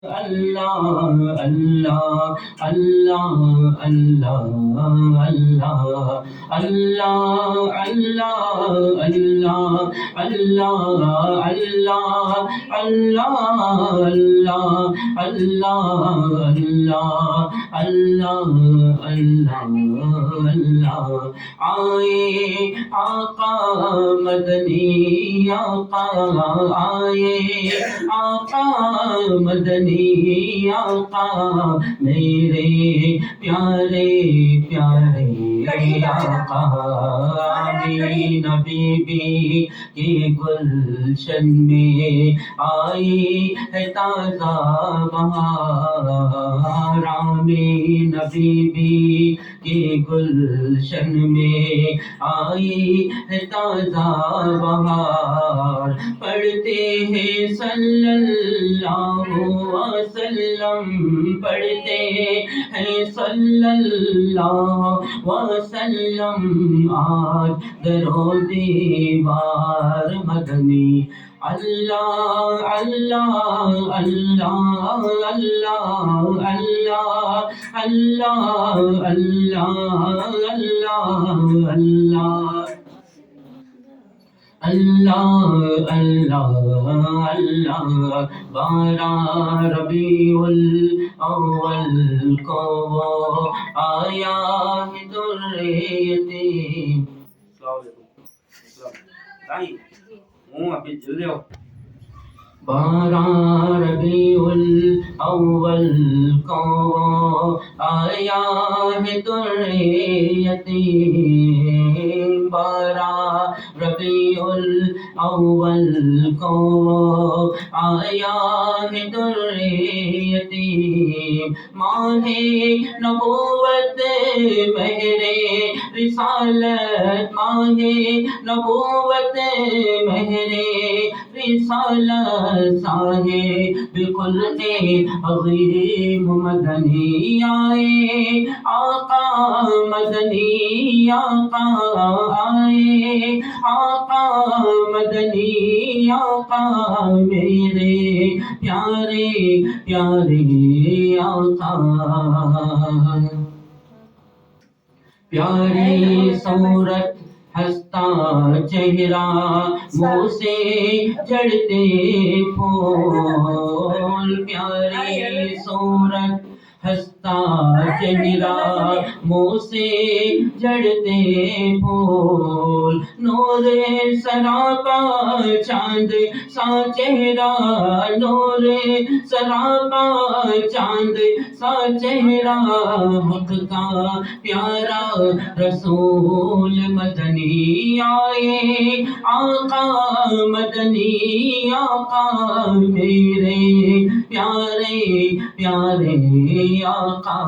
اللہ اللہ اللہ اللہ اللہ اللہ اللہ اللہ اللہ اللہ اللہ اللہ اللہ اللہ اللہ آئے آقا مدنی آقا آئے آقا مدنی آقا میرے پیارے پیارے آقا آمین بی بی کے گلشن میں آئی ہے تازہ بہار آمین بی بی کے گلشن میں آئی ہے تازہ بہار پڑھتے ہیں صلی اللہ وسلم پڑھتے ہیں صلی اللہ وسلم آج درو دیوار مدنی اللہ اللہ اللہ اللہ اللہ اللہ اللہ اللہ اللہ اللہ اللہ بارہ ربیع الاول کو وہ آیا ہے در یتیم بارہ ربیع الاول کو وہ آیا ہے در یتیم بارہ ربیع الاول کو آیا ہے در یتیم ماہ نبوت مہر رسالت ماہ نبوت مہر رسالت صاحب خلق عظیم مدنی آئے آقا مدنی آقا آئے آقا مدنی آقا میرے پیارے پیارے آقا پیاری صورت ہستا چہرہ منہ سے جڑتے پھول پیاری صورت ہستا چہرہ منہ سے جڑتے پھول نور سراپا چاند سا چہرہ نور سراپا چاند سا چہرہ حق کا پیارا رسول مدنی آئے آقا مدنی آقا میرے پیارے پیارے آقا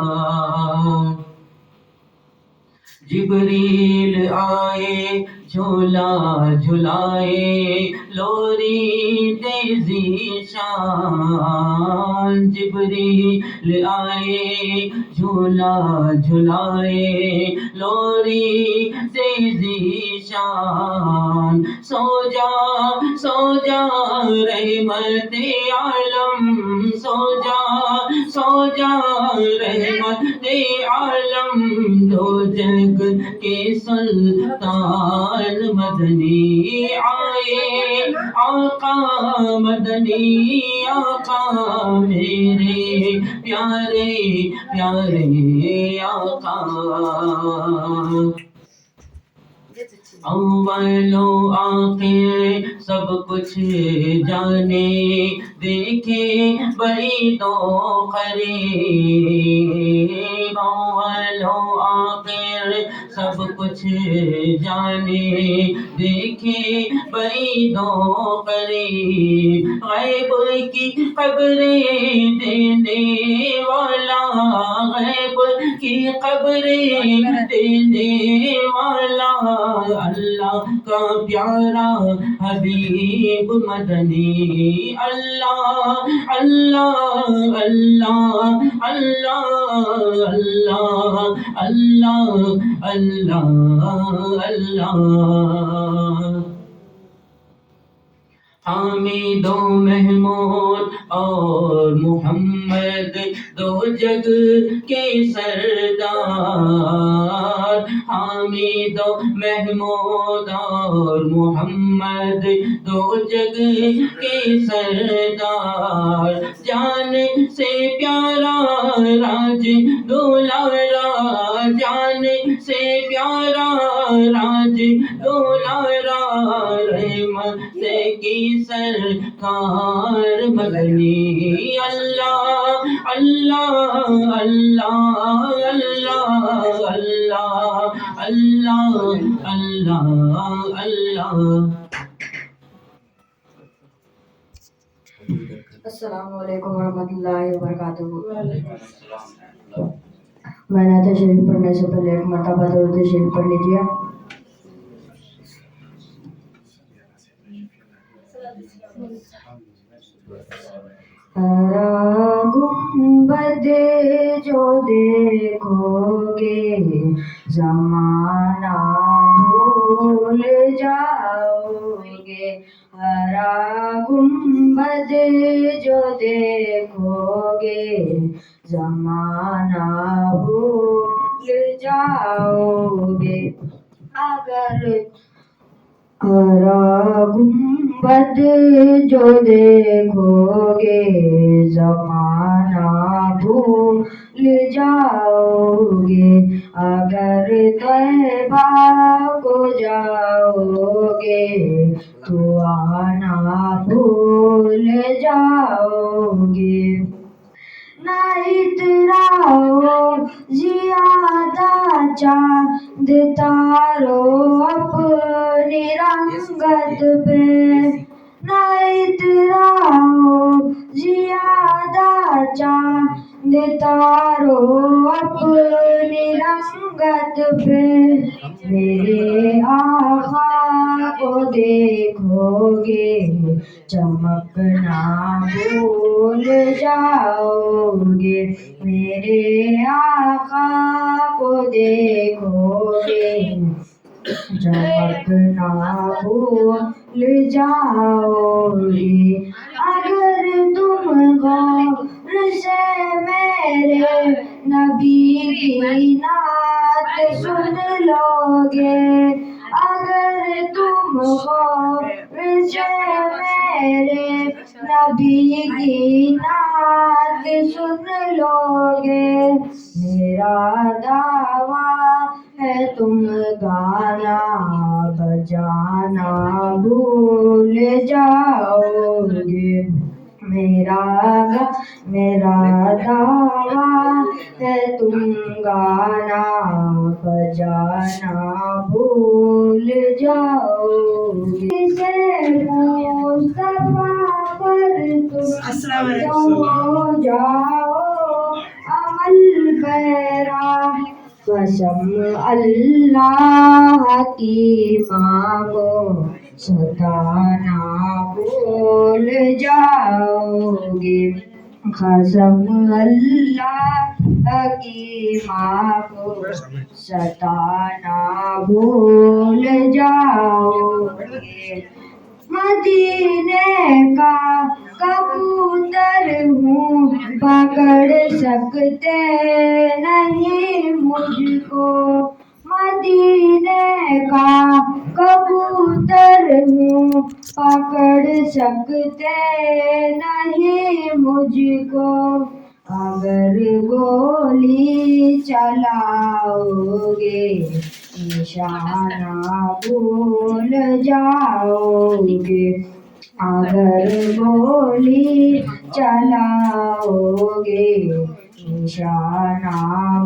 جبریل آئے جھولا جھلائے لوری تیزی شان جبریل آئے جھولا جھلائے لوری تیزی شان سو جا رحمت عالم سو جا رحمت عالم دو جگ کے سلطان مدنی آئے آقا مدنی آقا میرے پیارے پیارے آقا اول و آخر سب کچھ جانے دیکھے بڑی تو قریب اول و آخر سب کچھ جانے دیکھے بڑی تو قریب غیب کی خبریں دینے والا غیب کی خبریں دینے والا اللہ کا پیارا حبیب مدنی اللہ اللہ اللہ اللہ اللہ اللہ اللہ اللہ حامد و محمود اور محمد دو جگ کے سردار، حامد و محمود اور محمد دو جگ کے سردار، جان سے پیارا راج دولارا، جان سے پیارا راج دولارا، رحمت کی سرکار مدنی، اللہ اللہ اللہ اللہ اللہ اللہ اللہ اللہ۔ السلام علیکم ورحمۃ اللہ وبرکاتہ۔ میں نے تشریف پڑھنے سے پہلے ایک مرتبہ درود شریف پڑھ لیجیے۔ ہرا گنبد جو دیکھو گے زمانہ بھول جاؤ گے، ہرا گنبد جو دیکھو گے زمانہ بھول جاؤ گے، اگر ہرا گنبد جو دیکھو گے زمانہ بھول جاؤ گے، اگر طیبہ کو جاؤ گے تو آنا بھول جاؤ گے، نہ اتراؤ زیادہ چاند تارو اپنی رنگت پہ، نہ اتراؤ زیادہ چاند تارو اپنی رنگت پہ، میرے آقا کو دیکھو گے چمکنا بھول جاؤ گے، میرے آقا کو دیکھو گے چمکنا بھول جاؤ گے، اگر تم غور سے میرے نبی کی نعت سن لو گے، اگر تم غور سے میرے نبی کی نعت سن لو گے، میرا دعویٰ ہے تم گانا بجانا بھول جاؤ گے، میرا دعویٰ ہے تم گانا بجانا بھول جاؤ گے، مصطفیٰ پر تم ہو جاؤ عمل پیرا، قسم اللہ کی مانگو ستانا بھول جاؤ گے، قسم اللہ کی مانگو ستانا بھول جاؤ گے، مدینے کا کبوتر ہوں پکڑ سکتے نہیں مجھ کو، مدینے کا کبوتر ہوں پکڑ سکتے نہیں مجھ کو، اگر گولی چلاؤ گے نشانہ بھول جاؤ گے، اگر گولی چلاؤ گے نشانہ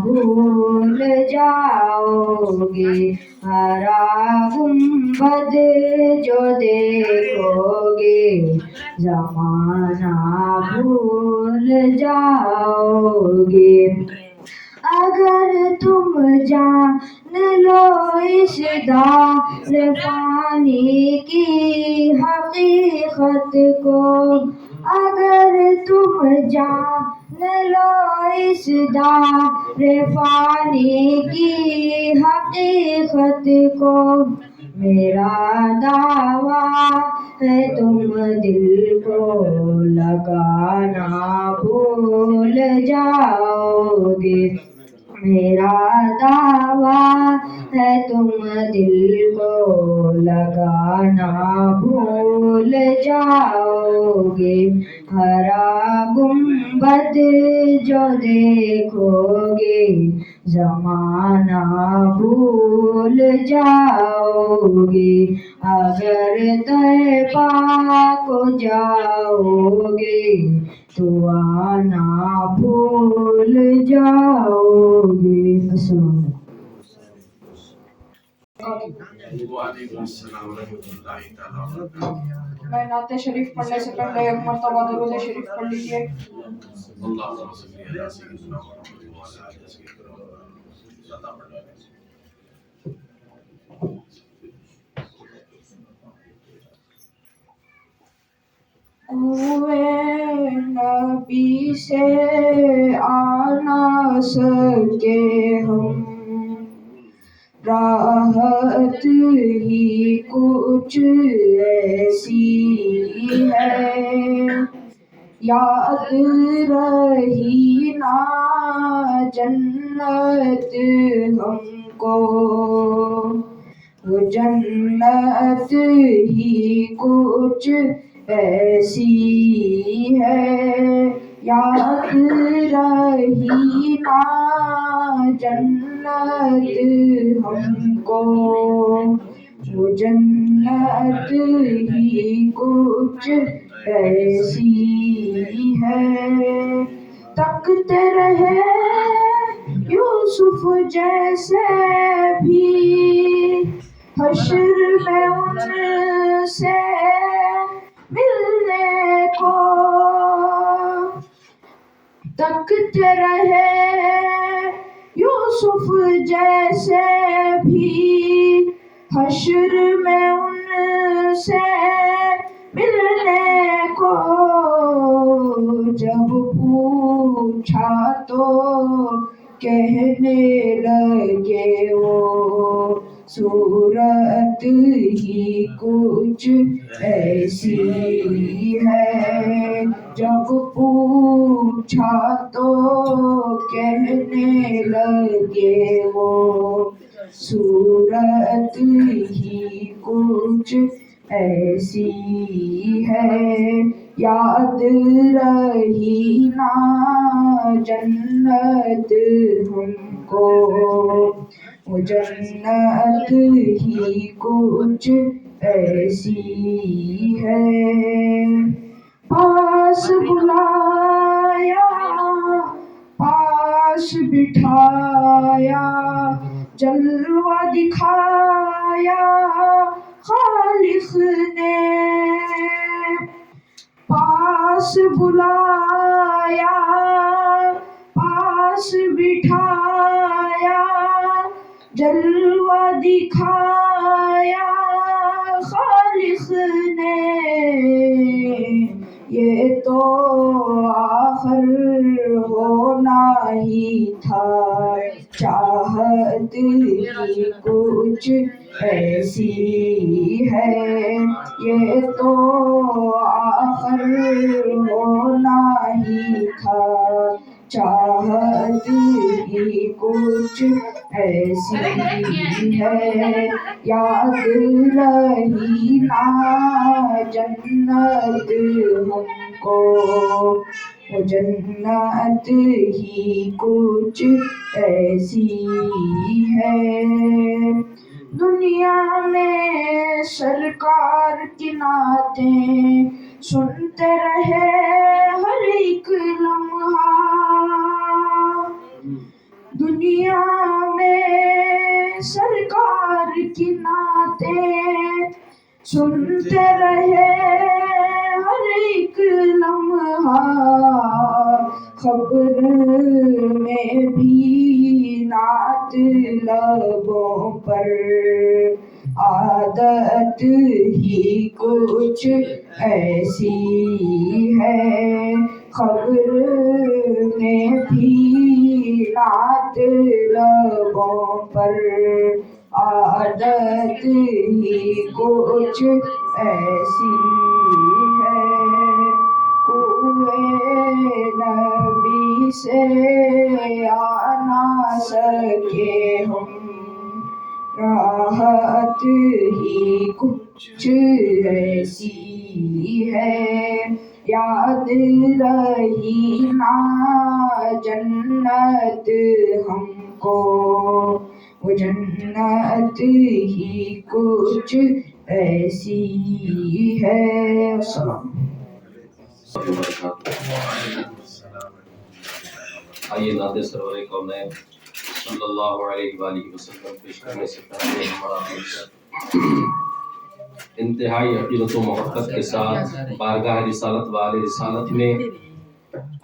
بھول جاؤ گے، ہرا گنبد جو دیکھو گے زمانہ بھول جاؤ گے، اگر تم جان لو اس دار فانی کی حقیقت کو، اگر تم جان لو اس دار فانی کی حقیقت کو، میرا دعویٰ ہے تم دل کو لگانا بھول جاؤ گے، میرا دعویٰ ہے تم دل کو لگانا بھول جاؤ گے، ہرا گنبد جو دیکھو گے زمانہ بھول جاؤ گے، اگر طیبہ کو جاؤ گے تو آنا بھول جاؤ گے۔ السلام وعلیکم السلام ورحمۃ اللہ تعالیٰ وبرکاتہ۔ میں نعت شریف پڑھنے سے پہلے ایک مرتبہ درود شریف پڑھ لیجیے۔ اللہم صلی علی سیدنا محمد وعلی آلہ سیدنا محمد۔ کوئے نبی سے آ نہ سکے ہم، راحت ہی کچھ ایسی ہے، یاد رہی نا جنت ہم کو، وہ جنت ہی کچھ ایسی ہے، یاد رہی نا جنت ہم کو، وہ جنت ہی کچھ ایسی ہے، تکتے رہے یوسف جیسے بھی حشر میں ان سے ملنے کو، تکتے رہے یوسف جیسے بھی حشر میں ان سے ملنے کو، جب پوچھا تو کہنے لگے وہ صورت ہی کچھ ایسی ہے، جب پوچھا تو کہنے لگے وہ صورت ہی کچھ ایسی ہے، یاد رہی نا جنت ہم کو، وہ جنت ہی کچھ ایسی ہے، پاس بلایا پاس بٹھایا جلوہ دکھایا خالق نے، پاس بلایا پاس بٹھایا جلوہ دکھایا خالق نے، یہ تو آخر ہونا ہی تھا، چاہت ہی کچھ ایسی ہے، یہ تو آخر ہونا ہی تھا، چاہت ہی کچھ ایسی ہے، یاد رہی نا جنت ہم کو، وہ جنت ہی کچھ ایسی ہے، دنیا میں سرکار کی نعتیں سنتے رہے ہر ایک لمحہ، دنیا میں سرکار کی نعتیں سنتے رہے ہر ایک لمحہ، خبر میں بھی نعت لبوں پر، عادت ہی کچھ ایسی ہے، خبر میں بھی نعت لبوں پر، عادت ہی کچھ ایسی ہے، کوئے نبی سے آ نہ سکے ہم، راحت ہی کچھ ایسی ہے، یاد رہی نا جنت ہم کو، وہ جنت ہی کچھ ایسی ہے۔ السلام۔ آئیے نعت سرور کونین صلی اللہ علیہ وآلہ وسلم پیش کرنے سے پہلے ہمارا انتہائی عقیدت و محبت کے ساتھ بارگاہ رسالت والے رسالت میں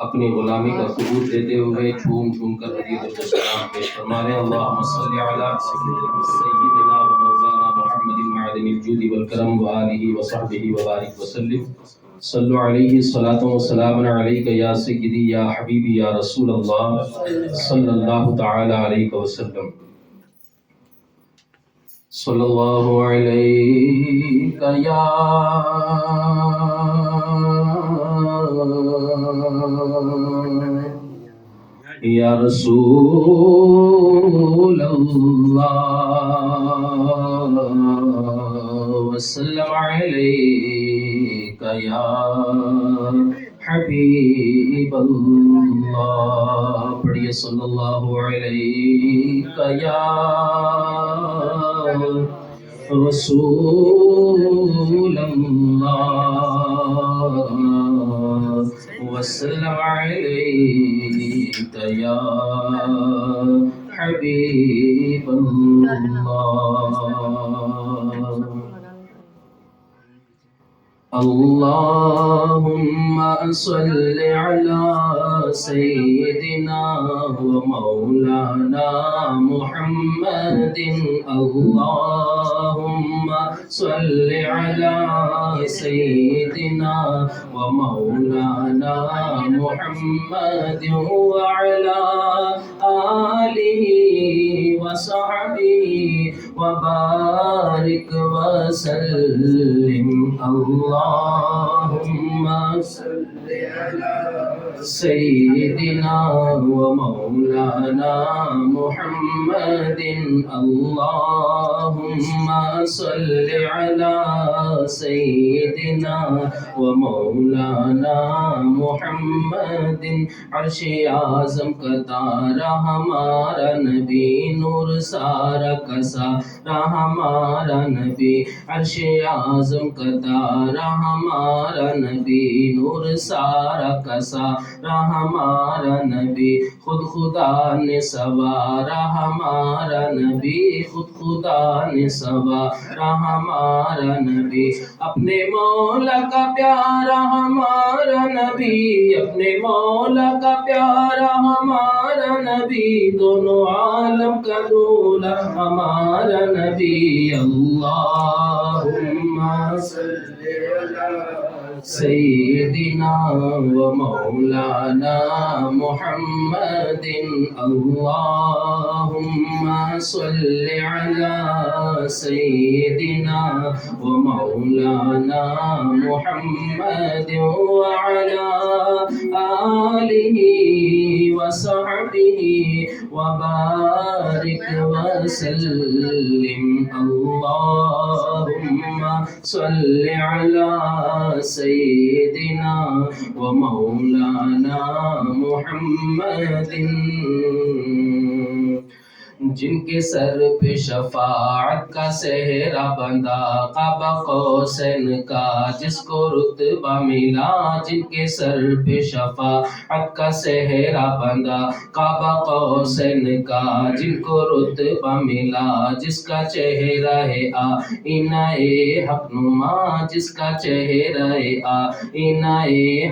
اپنی غلامی کا ثبوت دیتے ہوئے جھوم جھوم کر حدیث و سلام پیش فرمانے۔ اللہم صلی علی سیدنا و مولانا محمد معدن الجود والکرم وآلہ وصحبہ وبارک وسلم۔ صلو علیہ الصلاۃ والسلام علیک یا سیدی یا حبیبی یا رسول اللہ صلی اللہ تعالی علیہ وسلم۔ صلی اللہ علیک یا رسول اللہ وسلم علیک یا حبیب اللہ۔ پڑھیے صلی اللہ علیک یا رسول اللہ وسلم علیک یا حبیب اللہ۔ اللہم صل علی سیدنا و مولانا محمد، اللہم صل علی سیدنا و مولانا محمد وعلی آلہ وصحبہ وبارک وسلم۔ اللہم صل علی سیدنا و مولانا محمد، اللہم صل علی سیدنا و مولانا محمد۔ عرش اعظم کا تارا ہمارا نبی، نور سارا کا سارا ہمارا نبی، عرش اعظم کا تارا ہمارا نبی، نور سارا کا سارا ہمارا نبی، خود خدا نے سوارا ہمارا نبی، خود خدا نے سوارا ہمارا نبی، اپنے مولا کا پیارا ہمارا نبی، اپنے مولا کا پیارا ہمارا نبی، دونوں عالم کا دولا ہمارا نبی۔ اللہم صل علی سیدنا و مولانا محمد، اللہم صل علی سیدنا و مولانا محمد وعلی آلہ وصحبہ وبارک وسلم۔ اللہم صل علی سیدنا و مولانا محمد۔ جن کے سر پہ شفاعت کا صحرا بندھا، قاب قوسین کا جس کو رتبہ ملا، جن کے سر پہ شفاعت کا صحرا بندھا، قاب قوسین کا جن کو رتبہ ملا، جس کا چہرہ ہے آئینہ حق نما، جس کا چہرہ ہے آئینہ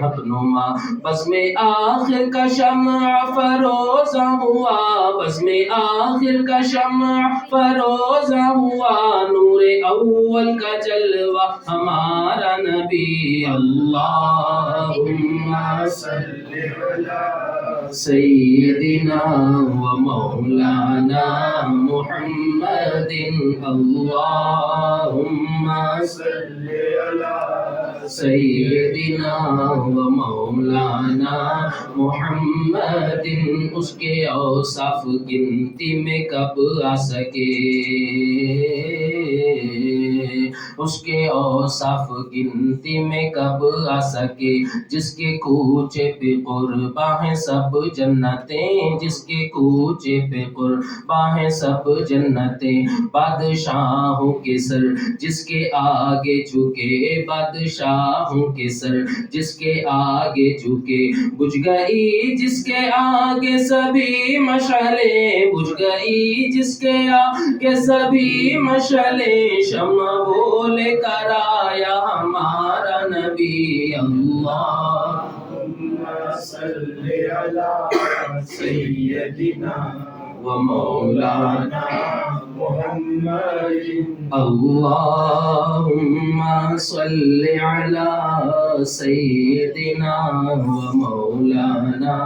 حق نما، بزم آخر کا شمع فروزہ ہوا، بزم آخر کا شمع فروزہ ہوا، نور اول کا جلوہ ہمارا نبی۔ اللہم صل علی سيدنا ومولانا محمد اللهم صل على سيدنا ومولانا محمد اس کے اوصاف گنتی میں کب آ سکے اس کے اوصاف گنتی میں کب آ سکے جس کے کوچے پہ قرباں ہیں سب جنتیں جس کے کوچے پہ قرباں ہیں سب جنتیں بادشاہوں کے سر جس کے آگے جھکے بادشاہوں کے سر جس کے آگے جھکے بجھ گئی جس کے آگے سبھی مشعلیں بجھ گئی جس کے آگے سبھی مشعلیں شمع وہ لے کر آیا ہمارا نبی اللہم صلی علی سیدنا ومولانا محمد اللہم صلی علی سیدنا ومولانا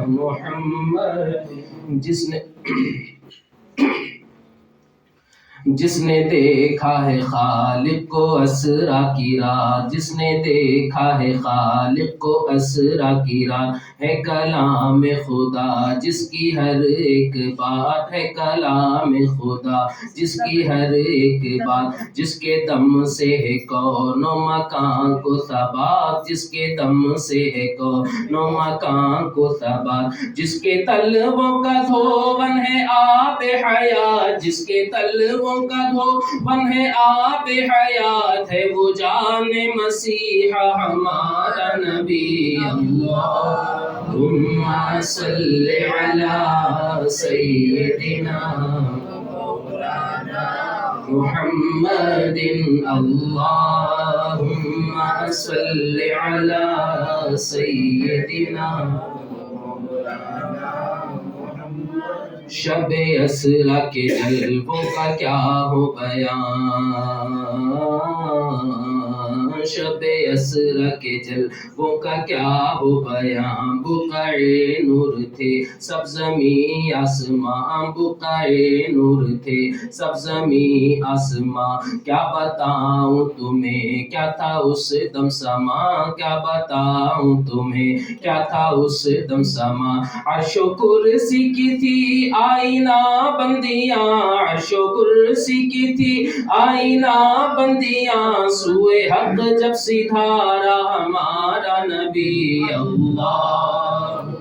محمد جس نے دیکھا ہے خالق کو اسرا کی رات جس نے دیکھا ہے خالق کو اسرا کی رات ہے کلام خدا جس کی ہر ایک بات ہے کلام خدا جس کی ہر ایک بات جس کے دم سے ہے کون و مکان کو ثبات جس کے دم سے ہے کون و مکان کو ثبات جس کے تلووں کا دھون ہے آب حیات جس کے تلووں کا دھون ہے آب حیات ہے وہ جان مسیحا ہمارا نبی اللہم صلی علی سیدنا محمد اللہم صلی علی سیدنا شب اسرا کے جلووں کا کیا ہو بیان شب اسرا کے جلووں کا کیا ہو بیان بقع نور تھے سب زمین آسمان بقع نور تھے سب زمین آسمان کیا بتاؤں تمہیں کیا تھا اس دم سما کیا بتاؤں تمہیں کیا تھا اس دم سما عرش و کرسی کی تھی آئینہ بندیاں عرش و کرسی کی تھی آئینہ بندیاں سوئے حق جب سدھارا ہمارا نبی اللہم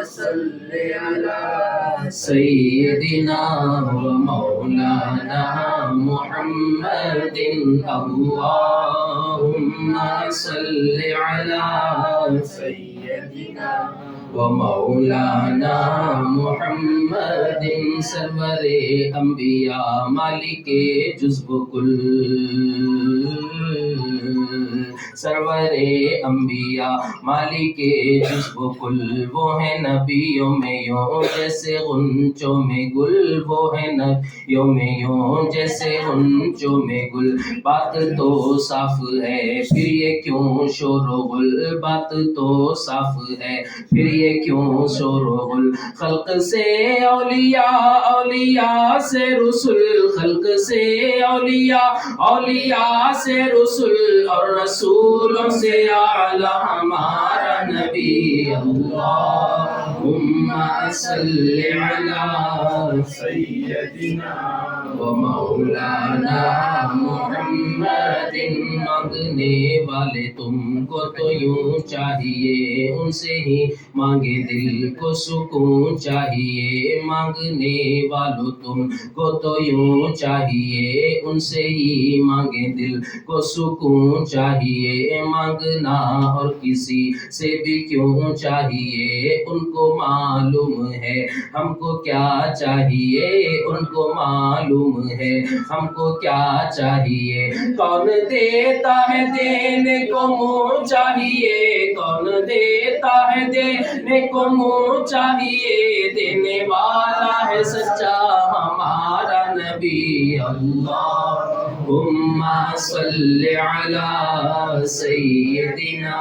صلی علی سیدنا و مولانا محمد اللہم صلی علی سیدنا ومولانا محمد سرور انبیاء مالک جزب کل سرور انبیاء مالک جزب کل وہ ہے نبیوں میں یوں جیسے غنچوں میں گل وہ ہے نبیوں میں یوں جیسے غنچوں میں گل بات تو صاف ہے پھر یہ کیوں شور و غل بات تو صاف ہے پھر یہ کیوں شور و غل خلق سے اولیاء اولیاء سے رسول خلق سے اولیاء اولیاء سے رسول اور رسولوں سے اعلیٰ ہمارا نبی اللہم صلی علی سیدنا و مولانا محمد مانگنے والے تم کو تو یوں چاہیے ان سے ہی مانگے دل کو سکون چاہیے مانگنے والوں تم کو تو یوں چاہیے ان سے ہی مانگے دل کو سکون چاہیے مانگنا اور کسی سے بھی کیوں چاہیے ان کو معلوم ہے ہم کو کیا چاہیے ان کو معلوم معلوم ہے ہم کو کیا چاہیے. کون دیتا ہے دینے کو منہ چاہیے, کون دیتا ہے دینے کو منہ چاہیے, دینے والا ہے سچا ہمارا نبی. اللہم صلی علی سیدنا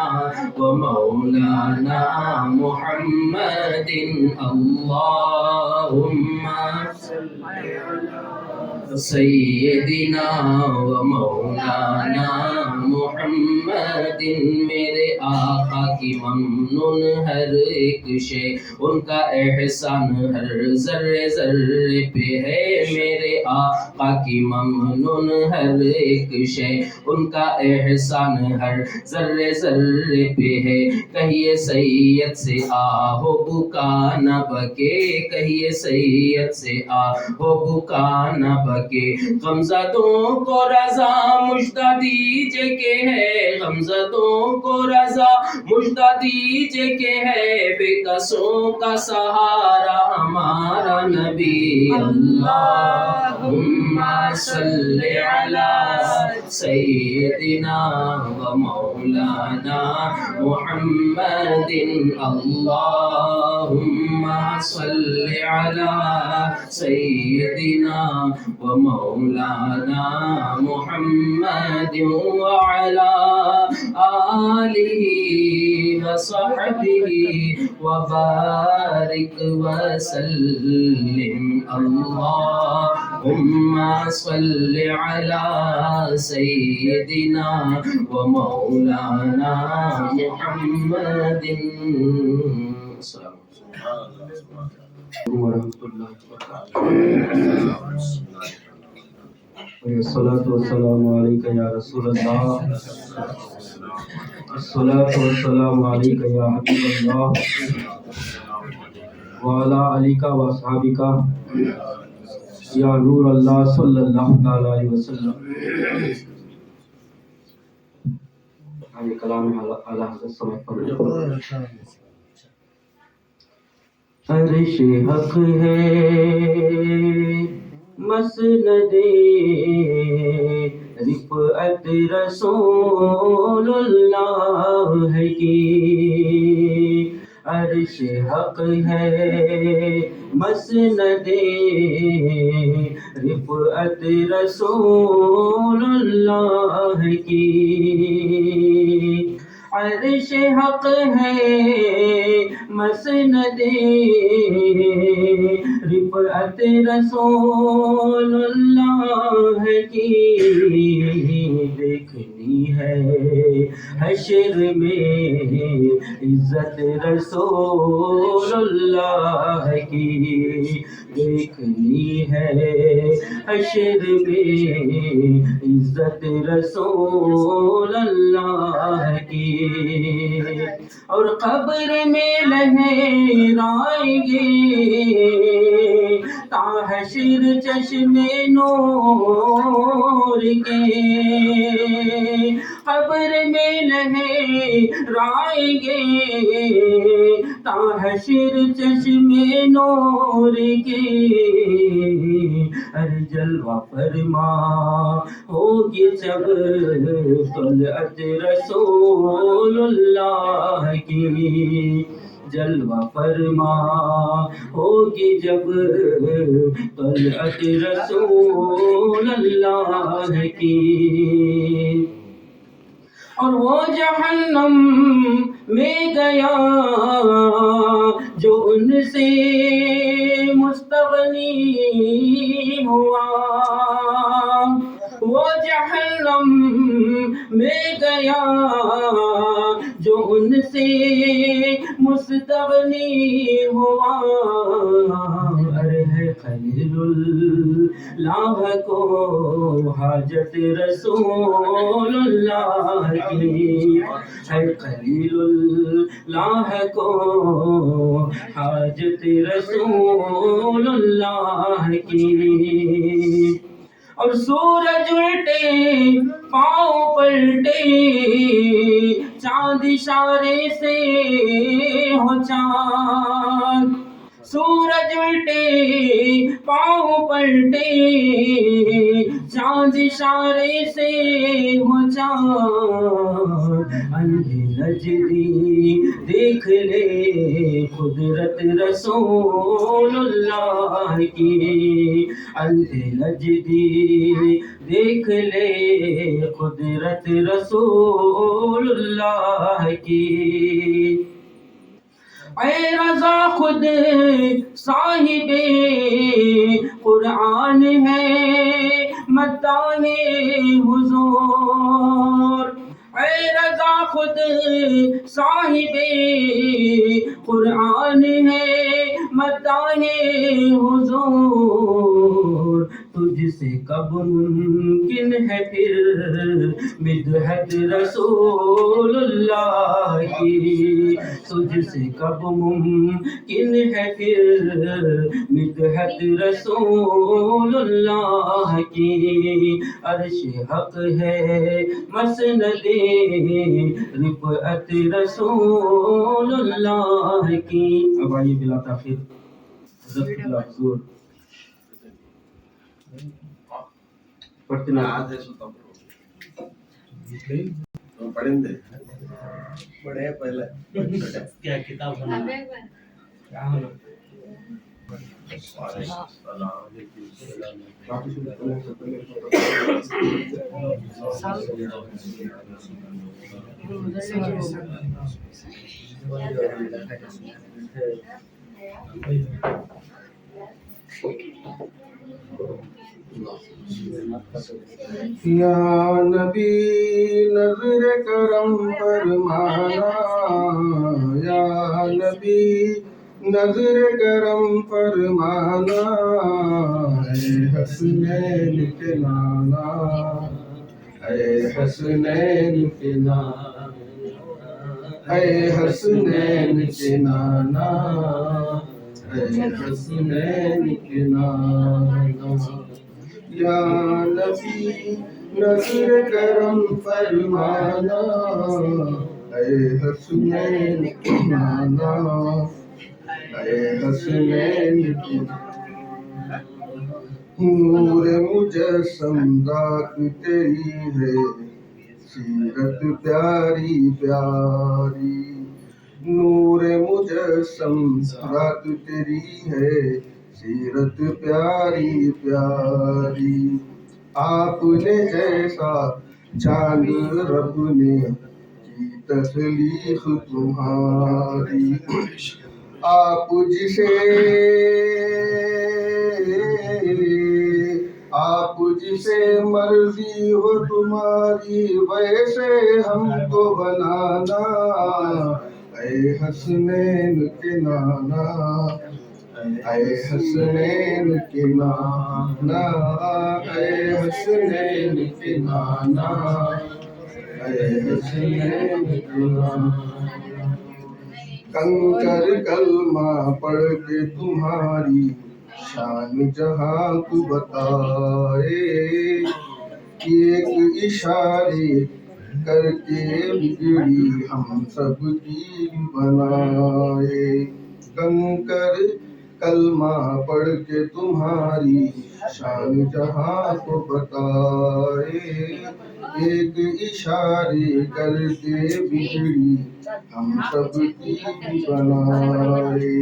و مولانا محمد. اللہم سیدنا و مولانا محمد. میرے آقا کی ممنون ہر ایک شے, ان کا احسان ہر ذرے ذرے پہ ہے. میرے آقا کی ممنون ہر ایک شے, ان کا احسان ہر ذرے ذرے پہ ہے. کہیے سید سے آہو بکا نہ بکے, کہیے سید سے آہو بکا نہ بکے. غمزدوں کو رضا مژدہ دیجے کہ ہے, غمزدوں کو رضا مژدہ دیجے کہ ہے, بے کسوں کا سہارا ہمارا نبی. اللہم صلی علی سیدنا و مولانا محمد. اللہم صلی علی سیدنا و مولانا محمد وعلی آلہ وصحبہ وبارک وسلم. اللہم صلی علی سیدنا و مولانا محمد. السلام علیکم ورحمۃ اللہ وبرکاتہ. الصلاۃ والسلام علیک یا رسول اللہ, الصلاۃ والسلام علیک یا حبیب اللہ, وعلی آلک و اصحابک یا نور اللہ صلی اللہ تعالی علیہ وسلم. ہمیں کلام اعلیٰ حضرت سمجھ پڑھیں. عرش حق ہے مسند رفعت رسول اللہ کی. عرش حق ہے مسند رفعت رسول اللہ کی. عرش حق ہے مسند رفعت رسول اللہ کی. دیکھنی ہے حشر میں عزت رسول اللہ کی. دیکھنی ہے حشر میں عزت رسول اللہ کی. اور قبر میں لہرائیں گے تا حشر چشم نور کے. قبر میں لہرائیں گے تا حشر چشم نور کے. ارے جلوہ فرما ہوگی جب طلعت رسول اللہ کی. جلوہ فرما ہوگی جب طلعت رسول اللہ کی. اور وہ جہنم میں گیا جو ان سے مستغنی ہوا. وہ جہنم میں گیا جو ان سے مستغنی ہوا. ارے ہے خلیل اللہ کو حاجت رسول اللہ کی. ہے خلیل اللہ کو حاجت رسول اللہ کی. اور سورج الٹے پاؤں پلٹے چاند اشارے سے ہو چاند. سورج الٹے پاؤں پلٹے چاند اشارے سے ہو چاند اندھے نجدی دیکھ لے قدرت رسول اللہ کی اندھے نجدی دیکھ لے قدرت رسول اللہ کی اے رضا خود صاحب قرآن ہے مداح حضور اے رضا خود صاحب قرآن ہے مداح حضور تجھ سے کب ممکن ہے پھر مدحت رسول اللہ کی تجھ سے کب ممکن ہے پھر مدحت رسول اللہ کی عرش حق ہے مسند رفعت رسول اللہ کی اب آئیے بلا تاخیر حضرت اللہ حضور پڑھتے نا پڑھیں گے پڑھے پہلے کیا کتاب ہونا کیا ہونا یا نبی نظر کرم فرمانا یا نبی نظر کرم فرمانا اے حسنین کے نانا اے حسنین کے نانا اے حسنین کے نانا اے حسنین کے نانا یا نبی نظر کرم فرمانا اے حسنین کے نانا اے حسنین کے نور مجسم ذات تیری ہے سیرت پیاری پیاری نور مجسم ذات تیری ہے سیرت پیاری پیاری آپ نے جیسا چاند رب نے کی تخلیق تمہاری آپ جسے مرضی ہو تمہاری ویسے ہم کو بنانا اے حسنین کے نانا اے حسنین کے نانا اے حسنین کے نانا اے حسنین کے نانا کنکر کلمہ پڑھ کے تمہاری شان جہاں کو بتائے ایک اشارے کر کے بگڑی ہم سب کی بنائے کنکر کلمہ پڑھ کے تمہاری شان جہاں کو بتائے ایک اشارے کر کے بگڑی ہم سب کی بنائے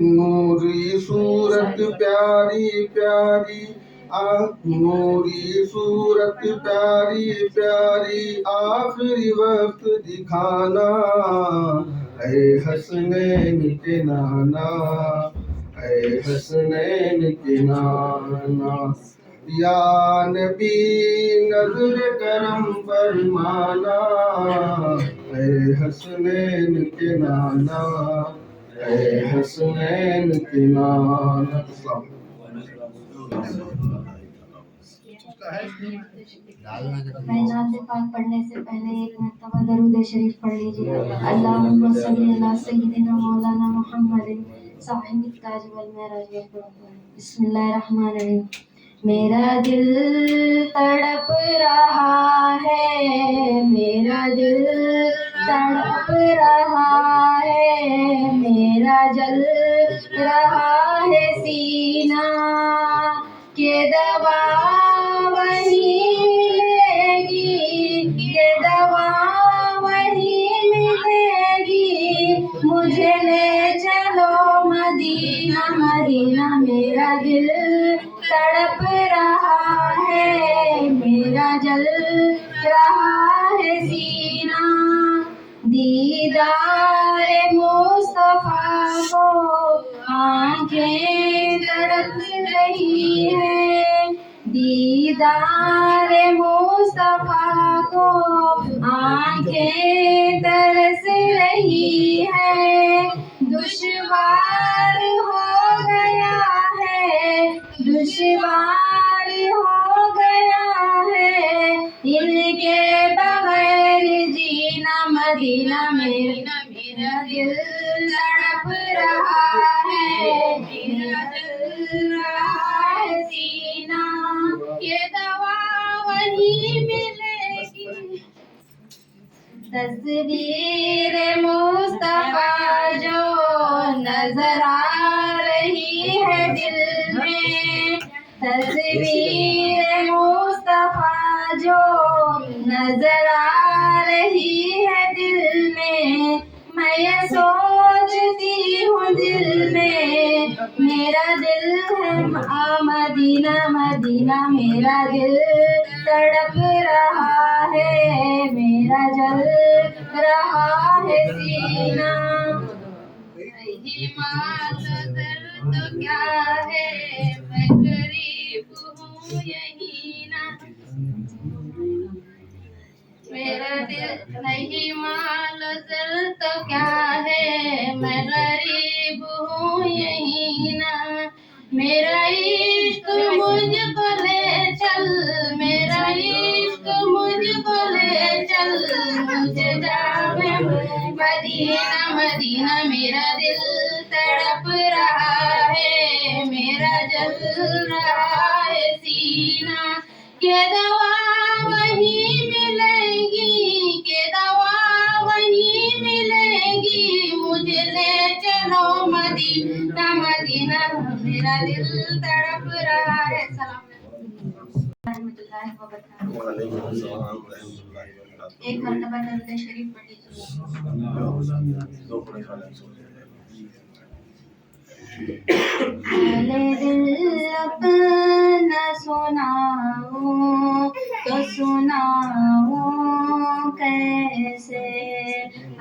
نوری صورت پیاری پیاری نوری صورت پیاری پیاری آخری وقت دکھانا اے حسنین کے نانا اے حسنین کے نانا یا نبی نظر کرم فرمانا اے حسنین کے نانا اے حسنین کے نانا میں نعت پاک پڑھنے سے پہلے ایک مرتبہ درود شریف پڑھ لیجیے اللہم صلی علی سیدنا مولانا محمد صاحب التاج والمعراج. بسم اللہ الرحمن الرحیم. میرا دل تڑپ رہا ہے، میرا دل تڑپ رہا ہے، میرا جل رہا ہے سینہ، کہ دوا وہی ملے گی، کہ دوا وہی ملے گی، مجھے لے چلو مدینہ مدینہ، میرا دل تڑپ رہا ہے، میرا جل رہا ہے سینہ، دیدار مصطفیٰ کو آنکھیں ترس رہی ہے، دیدار مصطفیٰ کو آنکھیں ترس رہی ہے، دشوار ہو گیا ہے، دشوار ہو گیا ہے، ان کے بغیر جینا مدینہ، میرا دل تڑپ رہا ہے، میرا دل رہا ہے سینہ، یہ دوا وہی ملے گی، تصویر مصطفیٰ جو نظر آ رہی ہے دل میں، تصویر مصطفیٰ جو نظر آ رہی ہے دل میں، میں یہ سوچتی ہوں دل میں، میرا دل ہے مدینہ مدینہ، میرا دل تڑپ رہا ہے، میرا جل رہا ہے سینہ، تو کیا ہے میں غریب ہوں یہی نا، میرا دل نہیں مال زر تو کیا ہے میں غریب ہوں یہی نا، میرا عشق مجھ کو لے چل، میرا عشق مجھ کو لے چل، مجھے جاوے مدینہ مدینہ، میرا دل تڑپ رہا ہے، میرا جل رہا ہے سینہ، کہ دوا وہی ملے گی، کہ دوا وہی ملے گی، مجھے لے چلو مدینہ مدینہ، میرا دل تڑپ رہا ہے۔ السلام علیکم ورحمۃ اللہ وبرکاتہ۔ وعلیکم السلام ورحمۃ اللہ وبرکاتہ۔ ایک مرتبہ درود شریف پڑھ لیجیے۔ حال دل اپنا سناؤں تو سناؤں کیسے،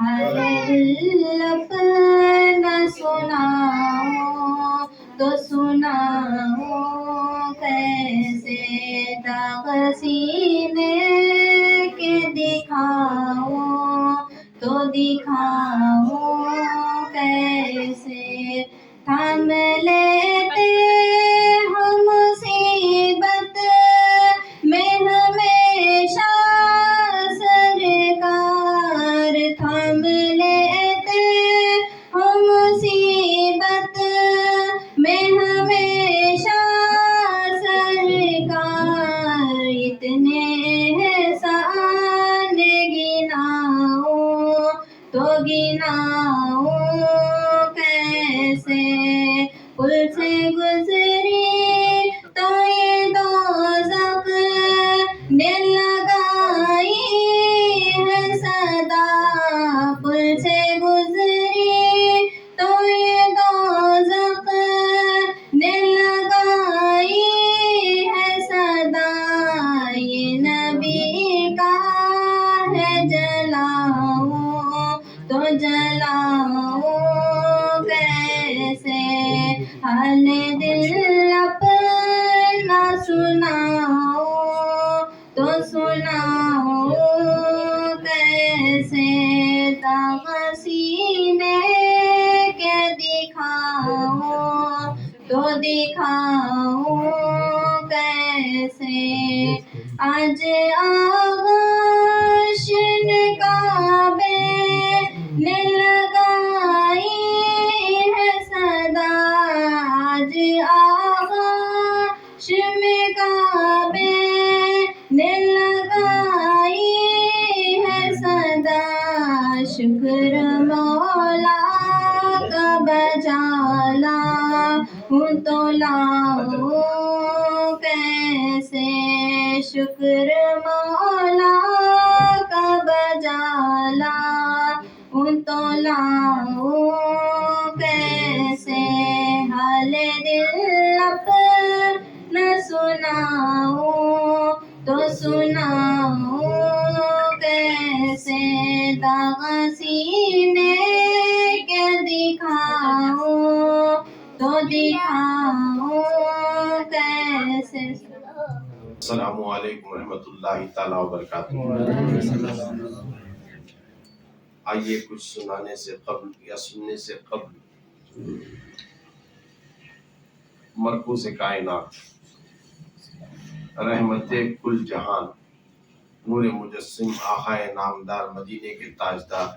حال دل اپنا سناؤں تو سناؤں کیسے، داغ سینے کے دکھاؤں تو دکھاؤں کیسے، تھام لیتے ہم مصیبت میں ہمیشہ سرکار، تھام لیتے ہم مصیبت میں ہمیشہ سرکار، اتنے احسان گناؤں تو گناؤں کیسے، پل سے گزری تو یہ دوزخ نے لگائی ہے صدا، پل سے گزری تو یہ دوزخ نے لگائی ہے صدا، یہ نبی کا ہے جلاؤں تو جلاؤں کیسے، حال دل اپنا سناؤں تو سناؤں کیسے، داغ سینے کے دکھاؤں تو دکھاؤں کیسے، آج آغوش کعبے نے لگائی ہے صدا، آج آغوش میں شکر مولا کا بجا لاؤں تو لاؤں کیسے، شکر مولا کا بجا لاؤں تو لاؤں کیسے، حال دل اپنا سناؤں تو سناؤں کیسے، داغ سینے کے دکھاؤں تو دکھاؤں کیسے۔ السلام علیکم ورحمۃ اللہ تعالیٰ وبرکاتہ۔ آئیے کچھ سنانے سے قبل یا سننے سے قبل مرکوز کائنات، رحمت کل جہان، نور مجسم، آقا نامدار، مدینے کے تاجدار،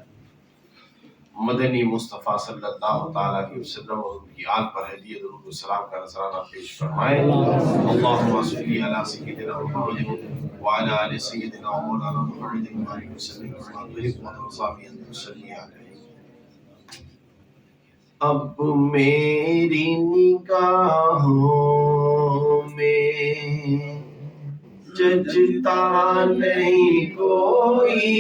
مدنی مصطفیٰ صلی اللہ تعالیٰ علیہ وسلم اور ان کی آل پر ہدیہ درود و سلام کا نذرانہ پیش فرمائیں۔ اللہم صلی علی سیدنا محمد وعلی آل سیدنا مولانا محمد وعلی وسلم اب میری نگاہوں میں ججتا نہیں کوئی،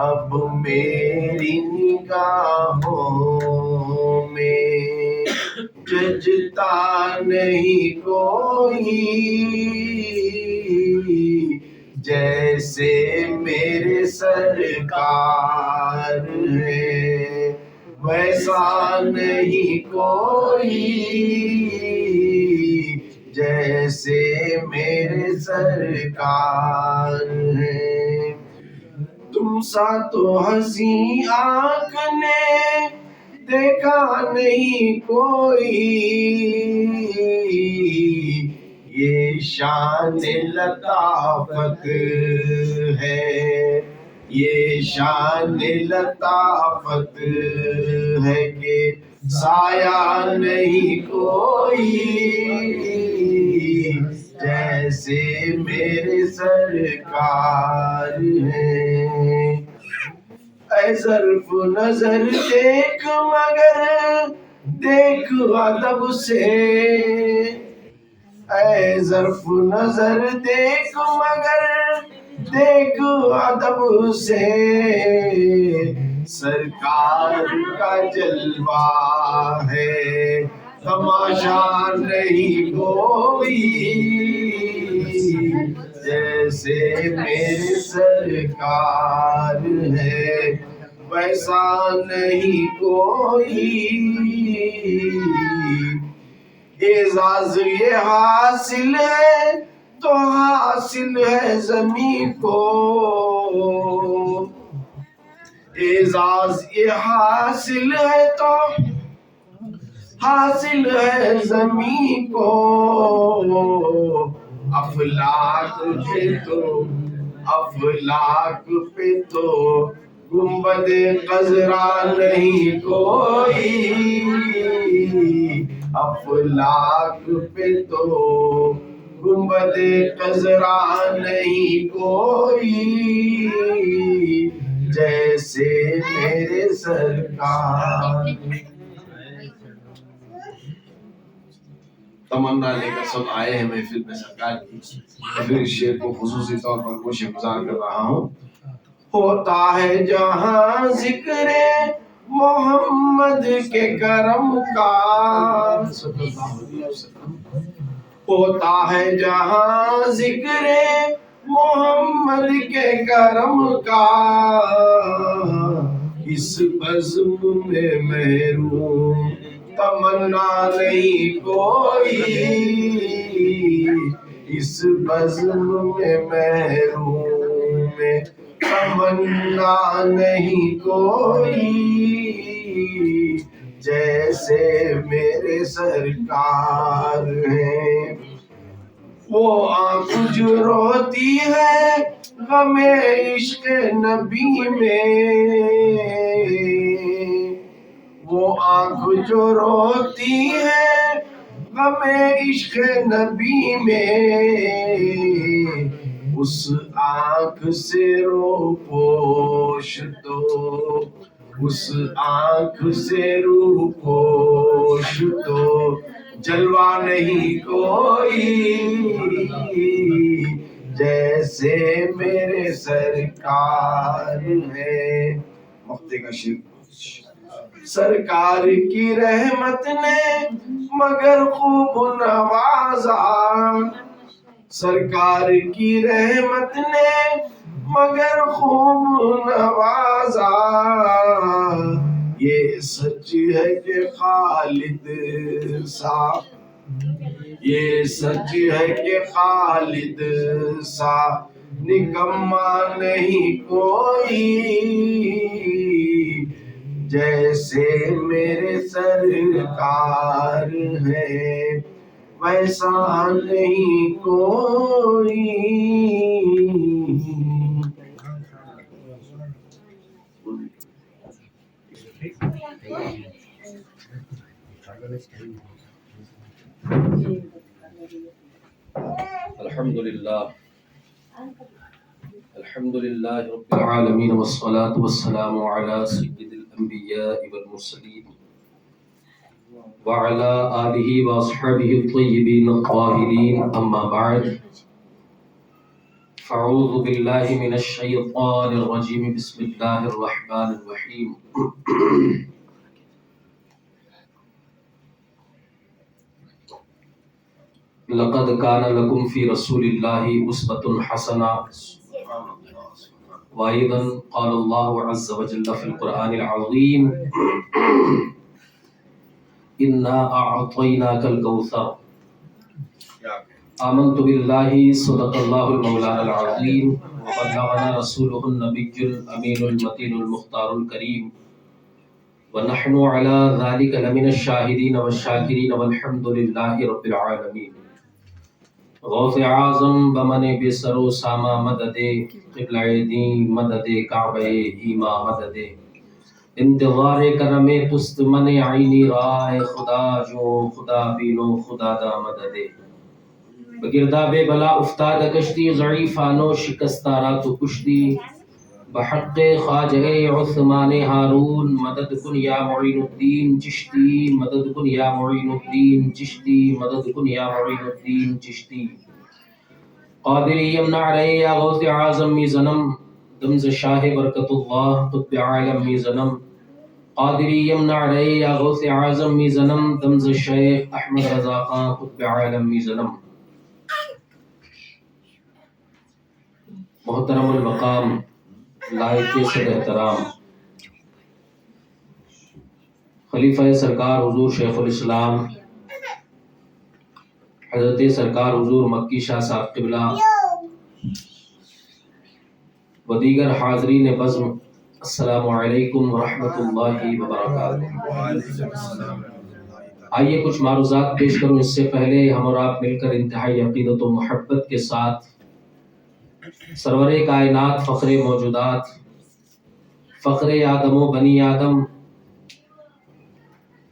اب میری نگاہوں میں ججتا نہیں کوئی، جیسے میرے سرکار ہے ویسا نہیں کوئی، جیسے میرے سرکار ہے۔ تم سا تو ہنسی آنکھ نے دیکھا نہیں کوئی، یہ شان لطافت ہے، یہ شان لطافت ہے کہ سایہ نہیں کوئی، جیسے میرے سرکار ہیں۔ اے ظرف نظر دیکھ مگر دیکھ ادب سے، اے ظرف نظر دیکھ مگر دیکھ ادب سے، سرکار کا جلوہ ہے تماشا نہیں کوئی، جیسے میرے سرکار ہے ویسا نہیں کوئی، اعزاز یہ حاصل ہے تو حاصل ہے زمین کو، اعزاز یہ حاصل ہے تو حاصل ہے زمین کو، افلاک پہ تو گنبد خضرا نہیں کوئی، افلاک پہ تو گنبد خضرا نہیں کوئی، جیسے میرے سرکار۔ تمنا لے کر سب آئے ہیں محفل میں سرکار کی، پھر اس شعر کو خصوصی طور پر کوشش گزار کر رہا ہوں۔ ہوتا ہے جہاں ذکر محمد کے کرم کا، ہوتا ہے جہاں ذکر محمد کے کرم کا، اس بزم میں محروم تمنا نہیں کوئی، اس بزم میں محروم تمنا نہیں کوئی، جیسے میرے سرکار ہیں۔ وہ آنکھ جو روتی ہے غم عشق نبی میں، وہ آنکھ جو روتی ہے غم عشق نبی میں، اس آنکھ سے رو پوش تو، اس آنکھ سے رو پوش تو جلوہ نہیں کوئی، جیسے میرے سرکار ہے۔ وقت کا شعر۔ سرکار کی رحمت نے مگر خوب نوازا، سرکار کی رحمت نے مگر خوب نوازا، یہ سچ ہے کہ خالد سا، یہ سچ ہے کہ خالد سا نکما نہیں کوئی، جیسے میرے سرکار ہے ویسا نہیں کوئی۔ الحمدللہ رب العالمین والصلاة والسلام علی سید الانبیاء والمرسلین وعلى آلہ واصحابہ الطیبین الطاہرین، اما بعد فاعوذ باللہ من الشیطان الرجیم، بسم اللہ الرحمن الرحیم۔ لقد کان لکم فی رسول اللہ اسوۃ حسنہ، وأيضا قال الله عز وجل في القرآن العظيم إنا أعطيناك الكوثر، آمنت بالله صدق الله المولانا العظيم وبلغنا رسوله النبي الأمين المتين المختار الكريم، ونحن على ذلك لمن الشاهدين والشاكرين والحمد لله رب العالمين۔ غوث اعظم بمن بسر و ساما مددے، قبلہ دین مددے، کعبہ ایما مددے، انتظار کرم تست من عینی رائے خدا جو خدا بینو خدا دا مددے، بگرداب بلا افتاد کشتی ضعیفانو شکستارا تو کشتی، بحق خواجہ عثمان ہارون مدد کن یا معین الدین چشتی، مدد کن یا معین الدین چشتی، مدد کن یا معین الدین چشتی، قادری یمنع علی یا غوث اعظم می زنم، دمز شاہ برکت اللہ قطب عالم می زنم، قادری یمنع علی یا غوث اعظم می زنم، دمز شیخ احمد رضا خان قطب عالم می زنم۔ محترم المقام، لائق صد احترام خلیفہ سرکار حضور شیخ الاسلام حضرت سرکار حضور مکی شاہ صاحب قبلہ و دیگر حاضرین بزم، السلام علیکم ورحمۃ اللہ وبرکاتہ۔ آئیے کچھ معروضات پیش کروں، اس سے پہلے ہم اور آپ مل کر انتہائی عقیدت و محبت کے ساتھ سرور کائنات، فخر موجودات، فخر آدم و بنی آدم،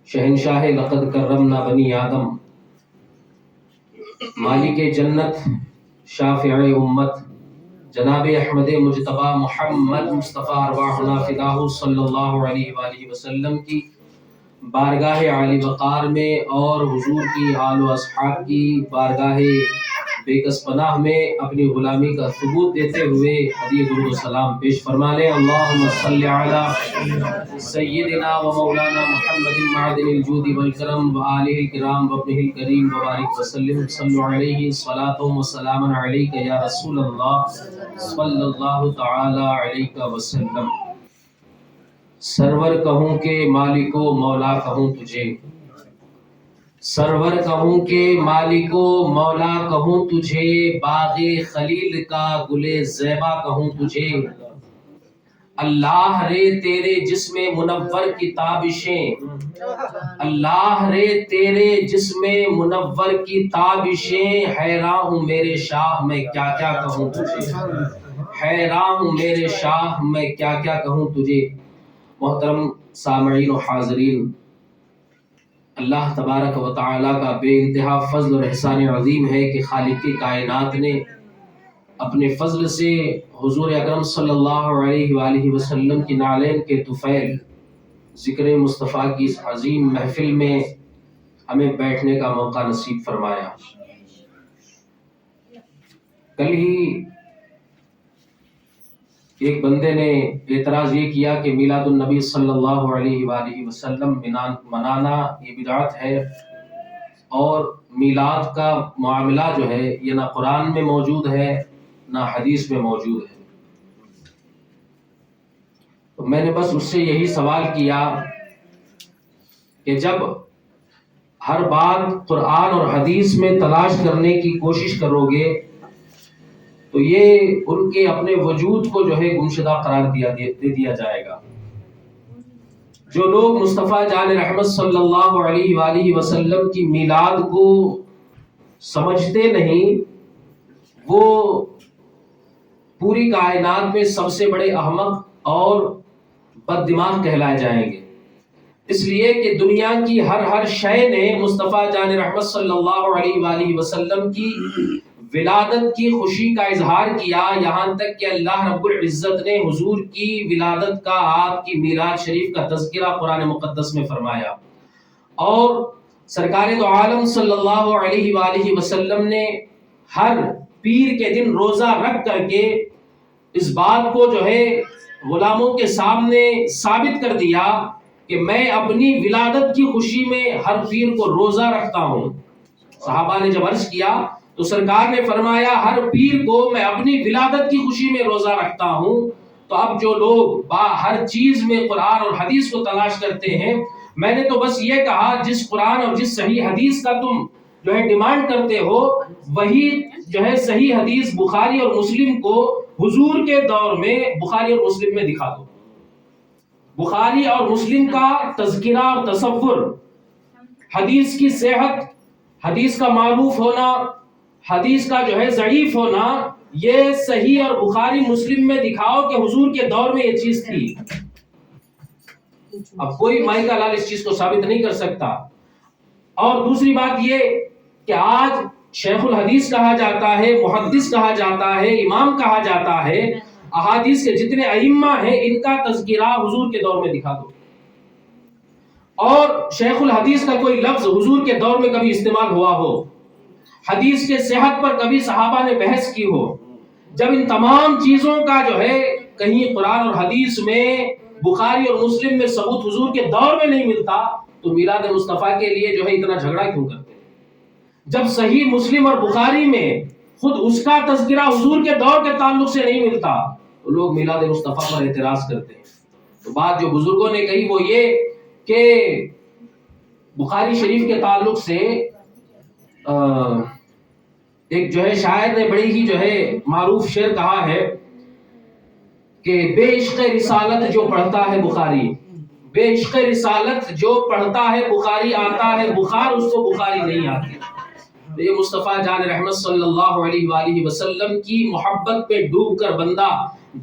شہنشاہ لقد کرمنا بنی آدم، مالک جنت، شافع امت، جناب احمد مجتبی محمد مصطفیٰ ارواحنا فداہ صلی اللہ علیہ وآلہ وسلم کی بارگاہ عالی وقار میں اور حضور کی آل و اصحاب کی بارگاہ بے کس پناہ میں اپنی غلامی کا ثبوت دیتے ہوئے ہدیہ درود و سلام پیش فرما لیں۔ اللہم صلی علی سیدنا و مولانا محمد معدن الجود والکرم و آلہ الکرام و ابنہ الکریم وبارک وسلم، صلو علیہ صلاۃ و سلام علیک یا رسول اللہ صلی اللہ تعالی علیہ وسلم۔ سرور کہوں کہ مالک و مولا کہوں تجھے، سرور کہوں کہ مالک و مولا کہوں تجھے، باغ خلیل کا گل زیبا کہوں تجھے، اللہ رے تیرے جسم منور کی تابشیں، اللہ رے تیرے جسم منور کی تابشیں، حیران ہوں میرے شاہ میں کیا کیا کہوں تجھے، حیران ہوں میرے شاہ میں کیا کیا کہوں تجھے۔ محترم سامعین و حاضرین، اللہ تبارک و تعالیٰ کا بے انتہا فضل اور احسان عظیم ہے کہ خالق کی کائنات نے اپنے فضل سے حضور اکرم صلی اللہ علیہ وآلہ وسلم کی نعلین کے طفیل ذکر مصطفیٰ کی اس عظیم محفل میں ہمیں بیٹھنے کا موقع نصیب فرمایا۔ کل ہی ایک بندے نے اعتراض یہ کیا کہ میلاد النبی صلی اللہ علیہ وآلہ وسلم منانا یہ بدعت ہے، اور میلاد کا معاملہ جو ہے یہ نہ قرآن میں موجود ہے نہ حدیث میں موجود ہے۔ تو میں نے بس اس سے یہی سوال کیا کہ جب ہر بات قرآن اور حدیث میں تلاش کرنے کی کوشش کرو گے تو یہ ان کے اپنے وجود کو جو ہے گمشدہ قرار دے دیا جائے گا۔ جو لوگ مصطفیٰ جان رحمت صلی اللہ علیہ وآلہ وسلم کی میلاد کو سمجھتے نہیں، وہ پوری کائنات میں سب سے بڑے احمق اور بد دماغ کہلائے جائیں گے، اس لیے کہ دنیا کی ہر شے نے مصطفیٰ جان رحمت صلی اللہ علیہ وآلہ وسلم کی ولادت کی خوشی کا اظہار کیا، یہاں تک کہ اللہ رب العزت نے حضور کی ولادت کا، آپ کی میلاد شریف کا تذکرہ قرآن مقدس میں فرمایا، اور سرکار دو عالم صلی اللہ علیہ وآلہ وسلم نے ہر پیر کے دن روزہ رکھ کر کے اس بات کو جو ہے غلاموں کے سامنے ثابت کر دیا کہ میں اپنی ولادت کی خوشی میں ہر پیر کو روزہ رکھتا ہوں۔ صحابہ نے جب عرض کیا تو سرکار نے فرمایا ہر پیر کو میں اپنی ولادت کی خوشی میں روزہ رکھتا ہوں۔ تو اب جو لوگ ہر چیز میں قرآن اور حدیث کو تلاش کرتے ہیں، میں نے تو بس یہ کہا جس قرآن اور جس صحیح حدیث کا تم جو ہے ڈیمانڈ کرتے ہو، وہی جو ہے صحیح حدیث بخاری اور مسلم کو حضور کے دور میں بخاری اور مسلم میں دکھا دو۔ بخاری اور مسلم کا تذکرہ اور تصور، حدیث کی صحت، حدیث کا معروف ہونا، حدیث کا جو ہے ضعیف ہونا، یہ صحیح اور بخاری مسلم میں دکھاؤ کہ حضور کے دور میں یہ چیز تھی۔ اب کوئی مائی کا لال اس چیز کو ثابت نہیں کر سکتا۔ اور دوسری بات یہ کہ آج شیخ الحدیث کہا جاتا ہے، محدث کہا جاتا ہے، امام کہا جاتا ہے، احادیث کے جتنے ائمہ ہیں ان کا تذکرہ حضور کے دور میں دکھا دو، اور شیخ الحدیث کا کوئی لفظ حضور کے دور میں کبھی استعمال ہوا ہو، حدیث کے صحت پر کبھی صحابہ نے بحث کی ہو۔ جب ان تمام چیزوں کا جو ہے کہیں قرآن اور حدیث میں، بخاری اور مسلم میں ثبوت حضور کے دور میں نہیں ملتا، تو میلاد مصطفیٰ کے لیے جو ہے اتنا جھگڑا کیوں کرتے ہیں؟ جب صحیح مسلم اور بخاری میں خود اس کا تذکرہ حضور کے دور کے تعلق سے نہیں ملتا تو لوگ میلاد مصطفیٰ پر اعتراض کرتے ہیں۔ تو بات جو بزرگوں نے کہی وہ یہ کہ بخاری شریف کے تعلق سے ایک جو ہے شاعر نے بڑی ہی جو ہے معروف شعر کہا ہے کہ بے عشق رسالت جو پڑھتا ہے بخاری، بے عشق رسالت جو پڑھتا ہے بخاری، آتا ہے بخار اس کو بخاری نہیں آتی۔ یہ مصطفیٰ جان رحمت صلی اللہ علیہ وآلہ وسلم کی محبت پہ ڈوب کر بندہ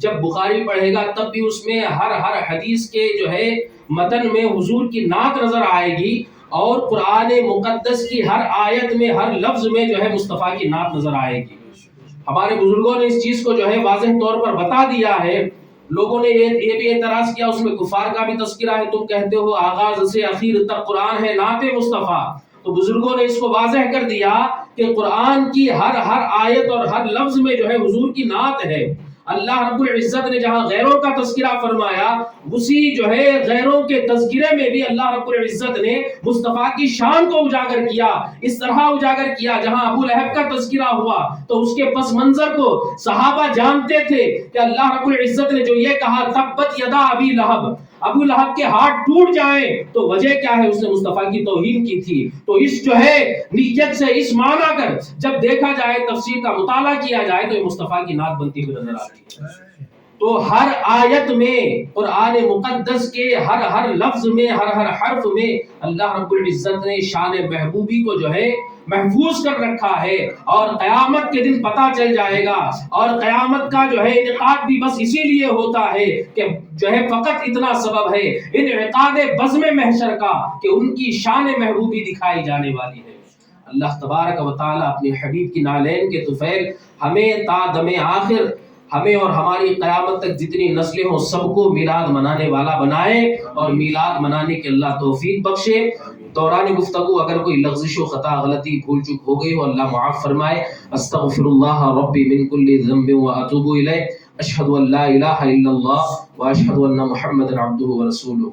جب بخاری پڑھے گا تب بھی اس میں ہر حدیث کے جو ہے متن میں حضور کی نعت نظر آئے گی، اور قرآن مقدس کی ہر آیت میں ہر لفظ میں جو ہے مصطفیٰ کی نعت نظر آئے گی۔ ہمارے بزرگوں نے اس چیز کو جو ہے واضح طور پر بتا دیا ہے۔ لوگوں نے یہ بھی اعتراض کیا اس میں کفار کا بھی تذکرہ ہے، تم کہتے ہو آغاز سے اخیر تک قرآن ہے نعت مصطفیٰ۔ تو بزرگوں نے اس کو واضح کر دیا کہ قرآن کی ہر آیت اور ہر لفظ میں جو ہے حضور کی نعت ہے۔ اللہ رب العزت نے جہاں غیروں کا تذکرہ فرمایا، اسی جو ہے غیروں کے تذکرے میں بھی اللہ رب العزت نے مصطفیٰ کی شان کو اجاگر کیا، اس طرح اجاگر کیا جہاں ابو لہب کا تذکرہ ہوا تو اس کے پس منظر کو صحابہ جانتے تھے کہ اللہ رب العزت نے جو یہ کہا تبت یدا ابی لہب، ابو لہب کے ہاتھ ٹوٹ جائیں، تو وجہ کیا ہے؟ اس نے مصطفیٰ کی توہین کی تھی۔ تو اس جو ہے نیت سے اس معنی کر جب دیکھا جائے، تفسیر کا مطالعہ کیا جائے تو یہ مصطفیٰ کی نعت بنتی ہوئی نظر آتی ہے۔ تو ہر آیت میں، قرآن مقدس کے ہر لفظ میں، ہر حرف میں اللہ رب العزت نے شان محبوبی کو جو ہے محفوظ کر رکھا ہے، اور قیامت کے دن پتہ چل جائے گا، اور قیامت کا جو ہے انعقاد بھی بس اسی لیے ہوتا ہے کہ جو ہے فقط اتنا سبب ہے انعقاد بزم محشر کا کہ ان کی شان محبوبی دکھائی جانے والی ہے۔ اللہ تبارک و تعالی اپنے حبیب کی نالین کے طفیل ہمیں تا دم آخر ہمیں اور ہماری قیامت تک جتنی نسلیں ہوں سب کو میلاد منانے والا بنائے اور میلاد منانے کے اللہ توفیق بخشے۔ دوران گفتگو اگر کوئی لغزش و خطا غلطی بھول چک ہو گئی ہو اللہ معاف فرمائے۔ استغفر اللہ ربی من کل ذنب واتوب الیہ، اشہد ان لا الہ الا اللہ واشہد ان محمدا عبدہ ورسولہ۔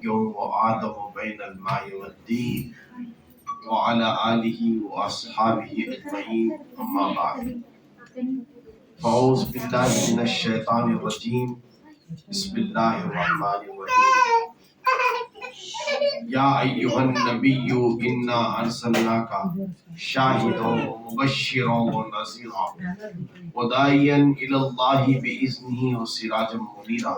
وآدم بین الماء والدین وعلى آلہ واصحابہ اجمعین، اما بعد، فاعوذ باللہ من الشیطان الرجیم، بسم اللہ الرحمن الرحیم۔ یا ایہا النبی انا ارسلناک شاہدا ومبشرا ونذیرا وداعیا الی اللہ باذنہ وسراجا منیرا۔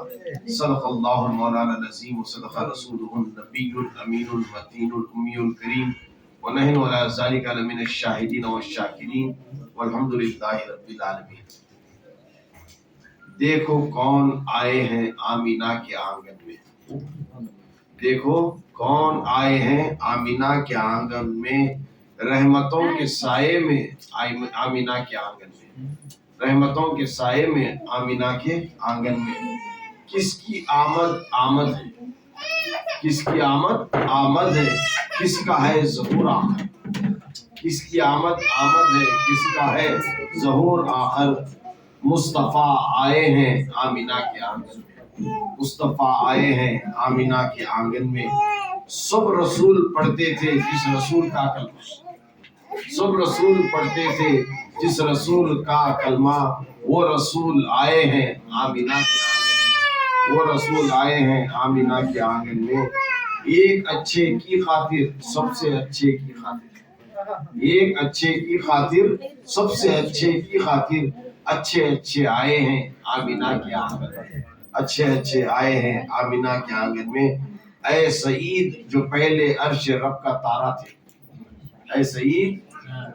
صدق اللہ مولانا العظیم وصدق رسولہ النبی الامین المتین الامی الکریم، ونحن علی ذلک لمن الشاہدین والشاکرین، والحمد للہ رب العالمین۔ دیکھو کون آئے ہیں آمینہ کے آنگن میں، دیکھو کون آئے ہیں آمینہ کے آنگن میں، رحمتوں کے سائے میں آمینہ کے آنگن میں، رحمتوں کے سائے میں آمینہ کے آنگن میں۔ کس کی آمد ہے، کس کی آمد ہے، کس کا ہے ظہور آخر، کس کی آمد ہے، کس کا ہے ظہور آخر۔ مصطفیٰ آئے ہیں آمینہ کے آنگن میں، مصطفیٰ آئے ہیں آمینہ کے آنگن میں۔ سب رسول پڑھتے تھے جس رسول کا کلمہ، سب رسول پڑھتے تھے جس رسول کا کلمہ، وہ رسول آئے ہیں آمینہ کے آنگن میں، وہ رسول آئے ہیں آمینہ کے آنگن میں۔ ایک اچھے کی خاطر، سب سے اچھے کی خاطر، ایک اچھے کی خاطر، سب سے اچھے کی خاطر، اچھے اچھے آئے ہیں آمینہ کے آنگن میں، اچھے اچھے آئے ہیں آمینہ کے آنگن میں۔ اے سعید جو پہلے عرش رب کا تارا تھے، اے سعید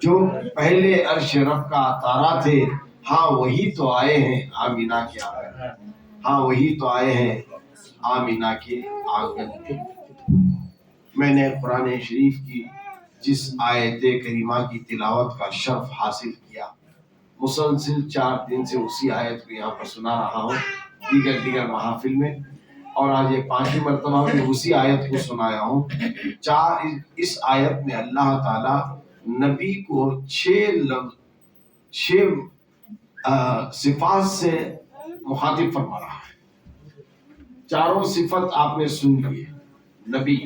جو پہلے عرش رب کا تارا تھے، ہاں وہی تو آئے ہیں آمینہ کے آنگن میں، ہاں وہی تو آئے ہیں آمینہ کے آنگن میں۔ میں نے قرآن شریف کی جس آیت کریمہ کی تلاوت کا شرف حاصل کیا، مسلسل 4 دن سے اسی آیت کو یہاں پر سنا رہا ہوں دیگر محافل میں، اور آج یہ 5ویں مرتبہ میں اسی آیت کو سنایا ہوں۔ اس آیت میں اللہ تعالی نبی کو 6 صفات سے مخاطب فرما رہا ہے۔ چاروں صفت آپ نے سن لی، نبی،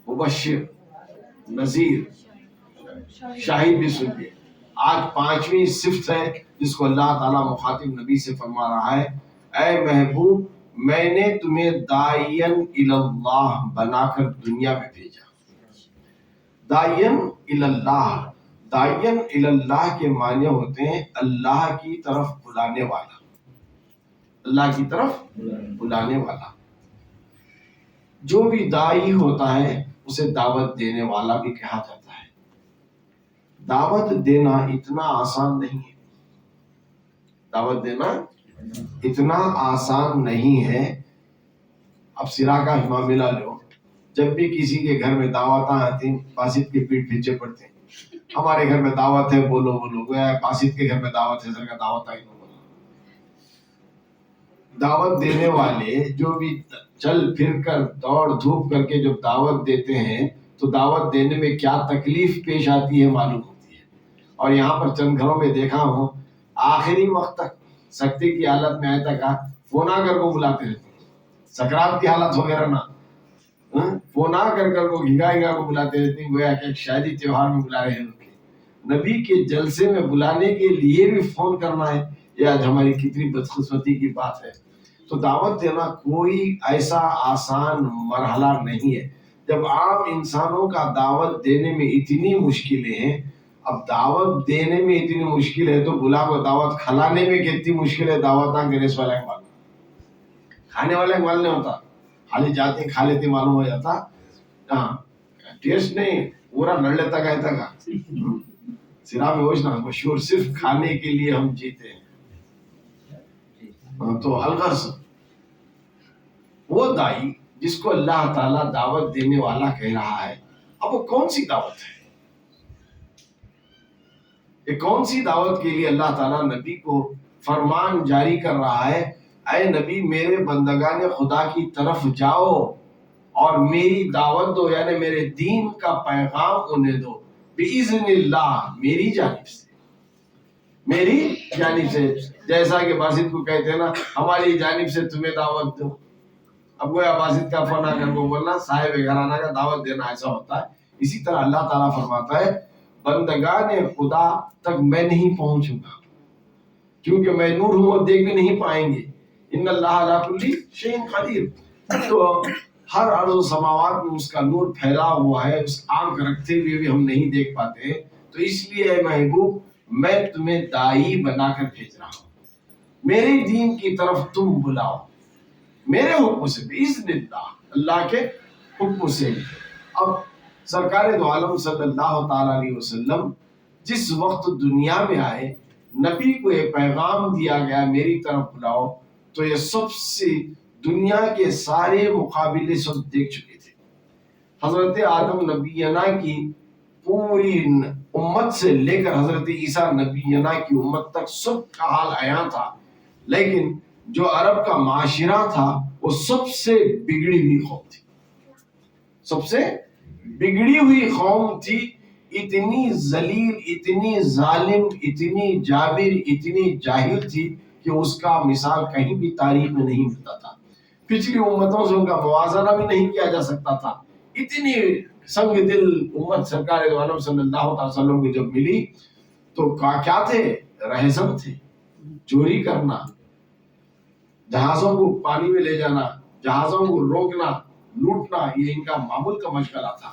مبشر، نذیر، شاہد بھی سن لیے۔ آج 5ویں صفت ہے جس کو اللہ تعالیٰ مخاطب نبی سے فرما رہا ہے، اے محبوب میں نے تمہیں داعین الی اللہ بنا کر دنیا میں بھیجا۔ داعین الی اللہ، داعین الی اللہ کے معنی ہوتے ہیں اللہ کی طرف بلانے والا، اللہ کی طرف بلانے والا۔ جو بھی داعی ہوتا ہے اسے دعوت دینے والا بھی کہا جاتا ہے۔ دعوت دینا اتنا آسان نہیں ہے، دعوت دینا اتنا آسان نہیں ہے۔ اب سرا کا معاملہ لو، جب بھی کسی کے گھر میں دعوتیں آتی ہیں باسط کے پیٹ پیچھے پڑتے ہیں، ہمارے گھر میں دعوت ہے بولو بولو، گویا باسط کے گھر میں دعوت ہے، سر کا دعوت آئی نہ بولو۔ دعوت دینے والے جو بھی چل پھر کر دوڑ دھوپ کر کے جب دعوت دیتے ہیں تو دعوت دینے میں کیا تکلیف پیش آتی ہے معلوم ہوتی ہے۔ اور یہاں پر چند گھروں میں دیکھا ہوں آخری وقت تک سکتے کی حالت میں آئے تک فون آ کر کو بلاتے رہتے ہیں، سکرات کی حالت وغیرہ نہ، فون آ کر کو گھگا کو بلاتے رہتے ہیں، گویا کہ ایک شادی تہوار میں بلا رہے ہیں۔ نبی کے جلسے میں بلانے کے لیے بھی فون کرنا ہے، یہ آج ہماری کتنی بدقسمتی کی بات ہے۔ تو دعوت دینا کوئی ایسا آسان مرحلہ نہیں ہے۔ جب عام انسانوں کا دعوت دینے میں اتنی مشکلیں ہیں، اب دعوت دینے میں اتنی مشکل ہے تو بلا کو دعوت کھلانے میں کتنی مشکل ہے۔ دعوت نہ گریس والا اقبال، کھانے والا اقبال نہیں ہوتا، خالی جاتے کھا لیتے معلوم ہو جاتا، ہاں ٹیسٹ نہیں پورا لڑ لیتا کہتا کا سرا میں ہوشنا مشہور، صرف کھانے کے لیے ہم جیتے ہیں۔ تو الغرض وہ دائی جس کو اللہ تعالیٰ دعوت دینے والا کہہ رہا ہے، اب وہ کون سی دعوت ہے؟ یہ کون سی دعوت کے لیے اللہ تعالیٰ نبی کو فرمان جاری کر رہا ہے، اے نبی میرے بندگان خدا کی طرف جاؤ اور میری دعوت دو، یعنی میرے دین کا پیغام انہیں دو، بِإِذْنِ اللہ، میری جانب سے، میری جانب سے، جیسا کہ باسط کو کہتے ہیں نا ہماری جانب سے تمہیں دعوت دو. اب گویا باسط کا فون آ کر کو بولنا صاحب گھرانہ کا دعوت دینا ایسا ہوتا ہے. اسی طرح اللہ تعالیٰ فرماتا ہے بندگان خدا تک میں نہیں پہنچوں گا کیونکہ میں نور ہوں، وہ دیکھ بھی نہیں پائیں گے. ان اللہ علی کل شیء قدیر. تو ہر ارض و سماوات میں اس کا نور پھیلا ہوا ہے، اس آنکھ رکھتے ہوئے بھی ہم نہیں دیکھ پاتے ہیں. تو اس لیے اے محبوب میں تمہیں داعی بنا کر بھیج رہا ہوں، میرے دین کی طرف تم بلاؤ میرے حکم سے، بِإِذْنِ اللہ، اللہ کے حکم سے. اب سرکار دو عالم صلی اللہ تعالیٰ علیہ وسلم جس وقت دنیا میں آئے، نبی کو یہ پیغام دیا گیا میری طرف بلاؤ، تو یہ سب سے دنیا کے سارے مقابلے سب دیکھ چکے تھے. حضرت آدم نبینا کی پوری امت سے لے کر حضرت عیسیٰ نبینا کی امت تک سب کا حال عیاں تھا. لیکن جو عرب کا معاشرہ تھا وہ سب سے بگڑی ہوئی قوم تھی، سب سے بگڑی ہوئی قوم تھی. اتنی ذلیل، اتنی ظالم، اتنی جابر، اتنی جاہل تھی کہ اس کا مثال کہیں بھی تاریخ میں نہیں ملتا تھا. پچھلی امتوں سے ان کا موازنہ بھی نہیں کیا جا سکتا تھا. اتنی سنگ دل امت سرکار دو عالم صلی اللہ علیہ وسلم کو جب ملی تو کیا تھے؟ رہزن تھے. چوری کرنا، جہازوں کو پانی میں لے جانا، جہازوں کو روکنا، لوٹنا، یہ ان کا معمول کا مشغلہ تھا.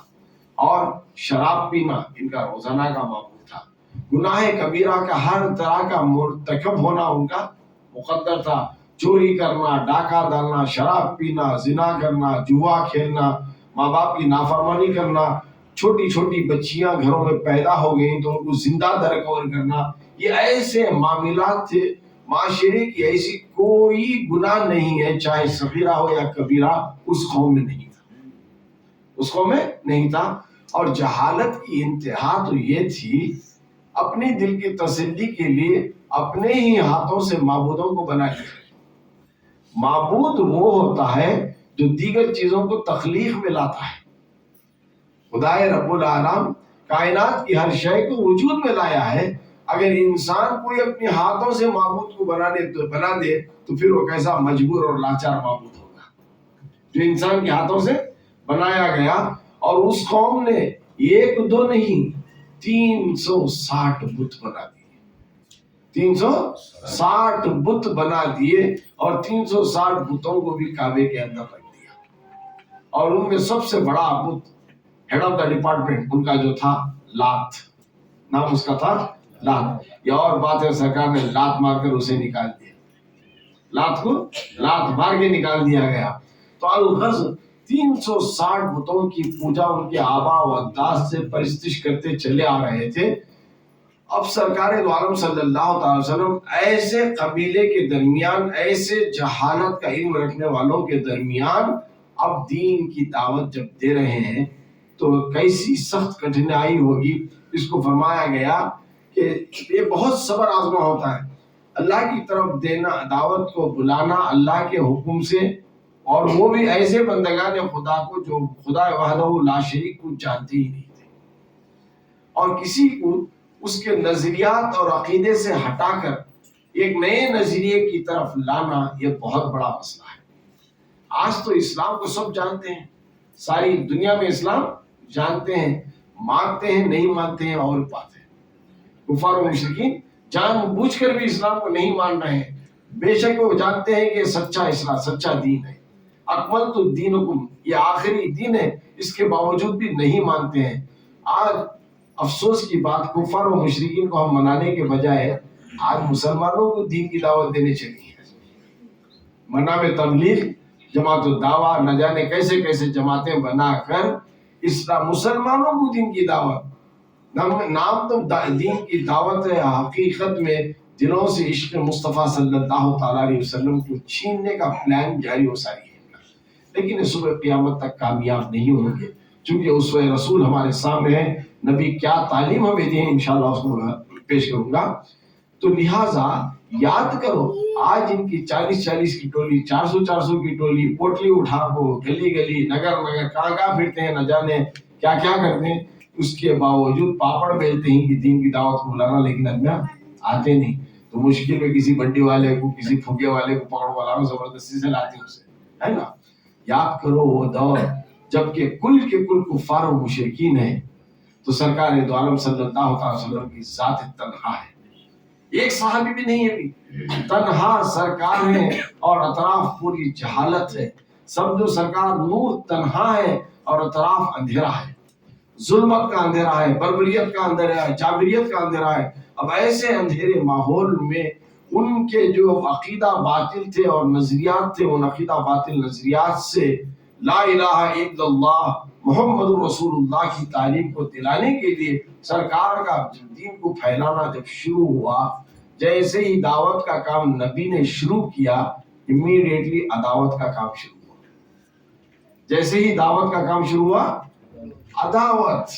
اور شراب پینا ان کا روزانہ کا معمول تھا. گناہ کبیرہ کا ہر طرح کا مرتکب ہونا ان کا مقدر تھا. چوری کرنا، ڈاکہ ڈالنا، شراب پینا، زنا کرنا، جوا کھیلنا، ماں باپ کی نافرمانی کرنا، چھوٹی چھوٹی بچیاں گھروں میں پیدا ہو گئیں تو ان کو زندہ درگور کرنا. یہ ایسے معاملات تھے. معاشرے کی ایسی کوئی گناہ نہیں ہے چاہے صغیرہ ہو یا کبیرہ اس قوم میں نہیں تھا، اس قوم میں نہیں تھا. اور جہالت کی انتہا تو یہ تھی اپنے دل کی تسلی کے لیے اپنے ہی ہاتھوں سے معبودوں کو بنا لیا. معبود وہ ہوتا ہے جو دیگر چیزوں کو تخلیق میں لاتا ہے. خدائے رب العالم کائنات کی ہر شے کو وجود میں لایا ہے. اگر انسان کوئی اپنے ہاتھوں سے معبود کو بنا دے تو پھر وہ کیسا مجبور اور لاچار معبود ہوگا جو انسان کے ہاتھوں سے بنایا گیا. اور اس قوم نے ایک دو نہیں 360 بت بنا دیے، 360 بت بنا دیے اور 360 بتوں کو بھی کعبے کے اندر رکھ دیا. اور ان میں سب سے بڑا بت، ہیڈ آف دا ڈپارٹمنٹ ان کا جو تھا، لات، نام اس کا تھا لات. یہ اور بات ہے سرکار نے لات مار کر اسے نکال دیا، لات کو لات مار کے نکال دیا گیا. تو الغرض 360 بتوں کی پوجا ان کے آبا و اجداد سے پرستش کرتے چلے آ رہے تھے. اب سرکار دو عالم صلی اللہ تعالی وسلم ایسے قبیلے کے درمیان، ایسے جہالت کا علم رکھنے والوں کے درمیان اب دین کی دعوت جب دے رہے ہیں تو کیسی سخت کٹھنائی ہوگی. اس کو فرمایا گیا کہ یہ بہت صبر آزما ہوتا ہے. اللہ کی طرف دینا، دعوت کو بلانا اللہ کے حکم سے، اور وہ بھی ایسے بندگان خدا کو جو خدا وحدہ لا شریک کو جانتے ہی نہیں تھے، اور کسی کو اس کے نظریات اور عقیدے سے ہٹا کر ایک نئے نظریے کی طرف لانا، یہ بہت بڑا مسئلہ ہے. آج تو اسلام کو سب جانتے ہیں، ساری دنیا میں اسلام جانتے ہیں، مانتے ہیں نہیں مانتے ہیں اور بات ہے. کفار و مشرکین جان بوجھ کر بھی اسلام کو نہیں مان رہے ہیں، بے شک وہ جانتے ہیں کہ سچا اسلام، سچا دین ہے. اکملت دینکم، یہ آخری دین ہے، اس کے باوجود بھی نہیں مانتے ہیں. آج افسوس کی بات، کفار و مشرکین کو ہم منانے کے بجائے آج مسلمانوں کو دین کی دعوت دینے چاہیے. منع میں تبلیغ، جماعت الدعوہ، نہ جانے کیسے کیسے جماعتیں بنا کر اسلام مسلمانوں کو دین کی دعوت، نام تو دین کی دعوت ہے، حقیقت میں دلوں سے عشق مصطفیٰ صلی اللہ تعالیٰ علیہ وسلم کو چھیننے کا پلان جاری و ساری ہے. لیکن اس صبح قیامت تک کامیاب نہیں ہوں گے، چونکہ اسوہ رسول ہمارے سامنے ہے. نبی کیا تعلیم ہمیں دی ہے، انشاءاللہ اس کو پیش کروں گا. تو لہٰذا یاد کرو آج ان کی 40 کی ٹولی، 400 کی ٹولی، پوٹلی اٹھا کو گلی گلی نگر نگر کہاں کہاں پھرتے ہیں، نہ جانے کیا کیا کرتے ہیں. اس کے باوجود پاپڑ بیلتے ہیں کہ دین کی دعوت کو بلانا، لیکن ادنا آتے نہیں. تو مشکل میں کسی بنڈی والے کو، کسی پھگے والے کو پکڑ بلانا، زبردستی سے لاتے ہیں اسے، ہے نا. یاد کرو وہ دور جب کہ کل کے کل کفار و مشرکین ہیں، تو سرکار دو عالم صلی اللہ علیہ وسلم کی ذات تنہا ہے، ایک صحابی بھی نہیں ہے، بھی تنہا سرکار ہے اور اطراف پوری جہالت ہے. سمجھو سرکار نور تنہا ہے اور اطراف اندھیرا ہے، ظلمت کا اندھیرا ہے، بربریت کا اندھیرا ہے، جابریت کا اندھیرا ہے. اب ایسے اندھیرے ماحول میں ان کے جو عقیدہ باطل تھے اور نظریات تھے، ان عقیدہ باطل نظریات سے لا الہ الا اللہ محمد رسول اللہ کی تعلیم کو دلانے کے لیے سرکار کا دین کو پھیلانا جب شروع ہوا، جیسے ہی دعوت کا کام نبی نے شروع کیا، امیڈیٹلی عداوت کا کام شروع ہوا. جیسے ہی دعوت کا کام شروع ہوا، عداوت،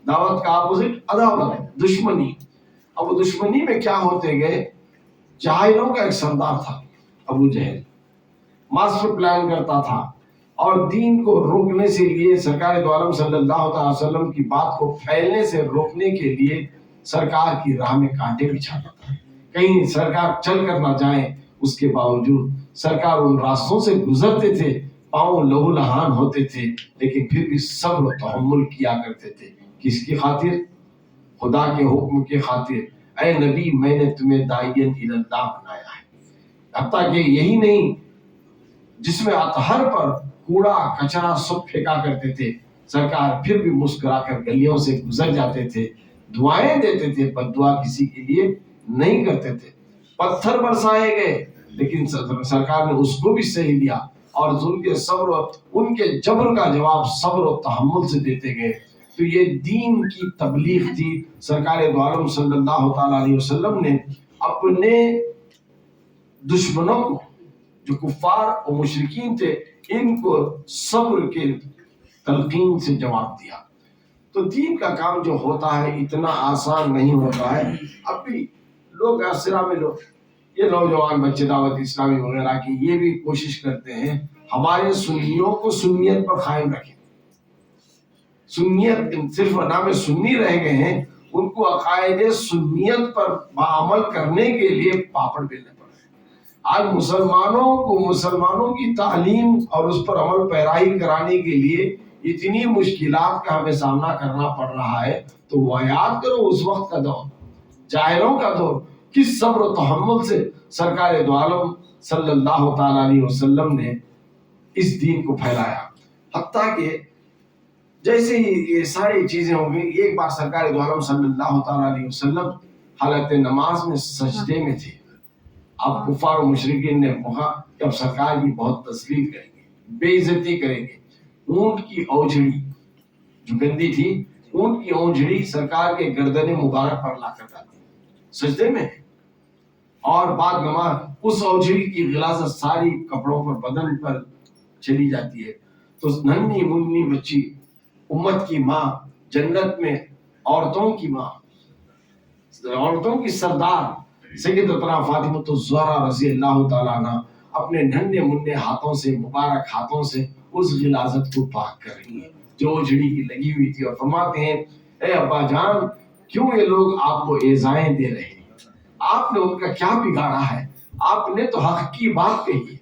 دعوت کا اپوزٹ عداوت، دشمنی. اب وہ دشمنی میں کیا ہوتے گئے، جاہلوں کا ایک سردار تھا ابو جہل، ماسٹر پلان کرتا تھا اور دین کو روکنے سے لیے سرکار دو عالم صلی اللہ علیہ وسلم کی بات کو پھیلنے سے روکنے کے لیے سرکار کی راہ میں کانٹے بچھاتا تھا. کہیں سرکار چل کر نہ جائیں، اس کے باوجود سرکار ان راستوں سے گزرتے تھے، پاؤں لہو لہان ہوتے تھے، لیکن پھر بھی صبر و تحمل کیا کرتے تھے. کس کی خاطر؟ خدا کے حکم کی خاطر. اے نبی میں نے تمہیں داعین الی اللہ بنایا ہے. حتیٰ کہ یہی نہیں، جس میں اطہر پر کوڑا کچرا سب پھینکا کرتے تھے، سرکار پھر بھی مسکرا کر گلیوں سے گزر جاتے تھے، دعائیں دیتے تھے، بد دعا کسی کے لیے نہیں کرتے تھے. پتھر برسائے گئے لیکن سرکار نے اس کو بھی سہی لیا اور ان کے صبر، ان کے جبر کا جواب صبر و تحمل سے دیتے گئے. تو یہ دین کی تبلیغ تھی. سرکار دو عالم صلی اللہ تعالی علیہ وسلم نے اپنے دشمنوں کو جو کفار و مشرکین تھے، ان کو صبر کے تلقین سے جواب دیا. تو دین کا کام جو ہوتا ہے اتنا آسان نہیں ہوتا ہے. اب بھی لوگ اسرا میں لوگ یہ نوجوان بچے دعوت اسلامی وغیرہ کی یہ بھی کوشش کرتے ہیں ہمارے سنیوں کو سنیت پر قائم رکھیں. سنیت صرف نام سنی رہ گئے ہیں، ان کو عقائد سنیت پر عمل کرنے کے لیے پاپڑ بیلنے پڑ رہے ہیں. آج مسلمانوں کو مسلمانوں کی تعلیم اور اس پر عمل پیرائی کرانے کے لیے اتنی مشکلات کا ہمیں سامنا کرنا پڑ رہا ہے. تو وہ یاد کرو اس وقت کا دور، جاہلوں کا دور، کس صبر و تحمل سے سرکار دو عالم صلی اللہ تعالی علیہ وسلم نے اس دین کو پھیلایا. حتیٰ کہ جیسے ہی یہ ساری چیزیں ہوں گی، ایک بار سرکار دو عالم صلی اللہ تعالی علیہ وسلم حالت نماز میں سجدے میں تھے. اب کفار و مشرکین نے کہا کہ اب سرکار کی بہت تسلیت کریں گے، بے عزتی کریں گے. اونٹ کی اوجھڑی جو گندی تھی، اونٹ کی اوجھڑی سرکار کے گردن مبارک پر لا کر ڈالی سجدے میں، اور بعد نماز اس اوجھڑی کی غلاظت ساری کپڑوں پر، بدن پر چلی جاتی ہے. تو ننھی منی بچی، امت کی ماں، جنت میں عورتوں کی ماں، عورتوں کی سردار سیدتنا فاطمہ الزہرا رضی اللہ تعالیٰ عنہ اپنے ننھے منھے ہاتھوں سے، مبارک ہاتھوں سے اس غلاظت کو پاک کر رہی ہیں جو اوجھڑی کی لگی ہوئی تھی، اور فرماتے ہیں اے ابا جان کیوں یہ لوگ آپ کو ایذائیں دے رہے ہیں؟ آپ نے ان کا کیا بگاڑا ہے؟ آپ نے تو حق کی بات کہی ہے،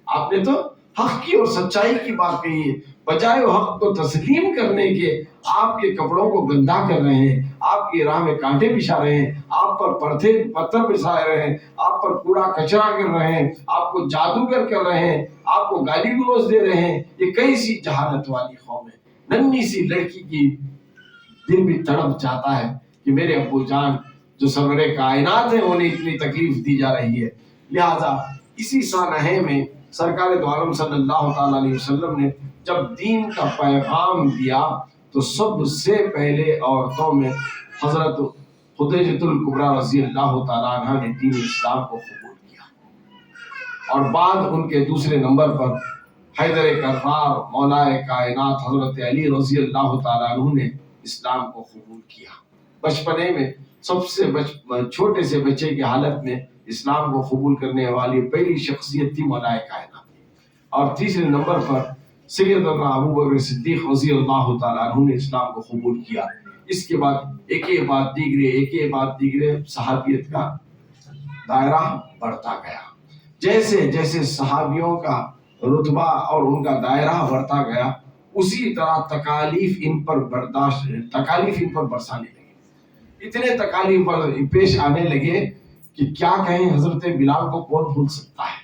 آپ نے تو حق کی اور سچائی کی بات کہی ہے. بجائے وہ حق کو تسلیم کرنے کے آپ کے کپڑوں کو گندا کر رہے ہیں، آپ کی راہ میں کانٹے بچھا رہے ہیں، آپ پر پتھر بچھا رہے ہیں، آپ پر کوڑا کچرا کر رہے ہیں، آپ کو جادوگر کر رہے ہیں، آپ کو گالی گلوچ دے رہے ہیں. یہ کیسی جہالت والی قوم ہے. ننھی سی لڑکی کی دل بھی تڑپ جاتا ہے کہ میرے ابو جان جو سرور کائنات ہیں انہیں اتنی تکلیف دی جا رہی ہے. لہذا اسی سانحے میں سرکار دو عالم صلی اللہ تعالی علیہ وسلم نے جب دین کا پیغام دیا تو سب سے پہلے عورتوں میں حضرت خدیجہ الکبریٰ رضی اللہ تعالیٰ عنہ نے دین اسلام کو قبول کیا، اور بعد ان کے دوسرے نمبر پر حیدر کرار مولائے کائنات حضرت علی رضی اللہ تعالیٰ عنہ نے اسلام کو قبول کیا. بچپنے میں سب سے چھوٹے سے بچے کی حالت میں اسلام کو قبول کرنے والی پہلی شخصیت تھی مولا کائنات. اور تیسرے نمبر پر سیدنا ابو بکر صدیق رضی اللہ تعالیٰ عنہ نے اسلام کو قبول کیا. اس کے بعد ایک بعد دیگرے صحابیت کا دائرہ بڑھتا گیا. جیسے جیسے صحابیوں کا رتبہ اور ان کا دائرہ بڑھتا گیا اسی طرح تکالیف ان پر برسانے لگے. اتنے تکالیف پیش آنے لگے کہ کیا کہیں حضرت بلال کو کون بھول سکتا ہے.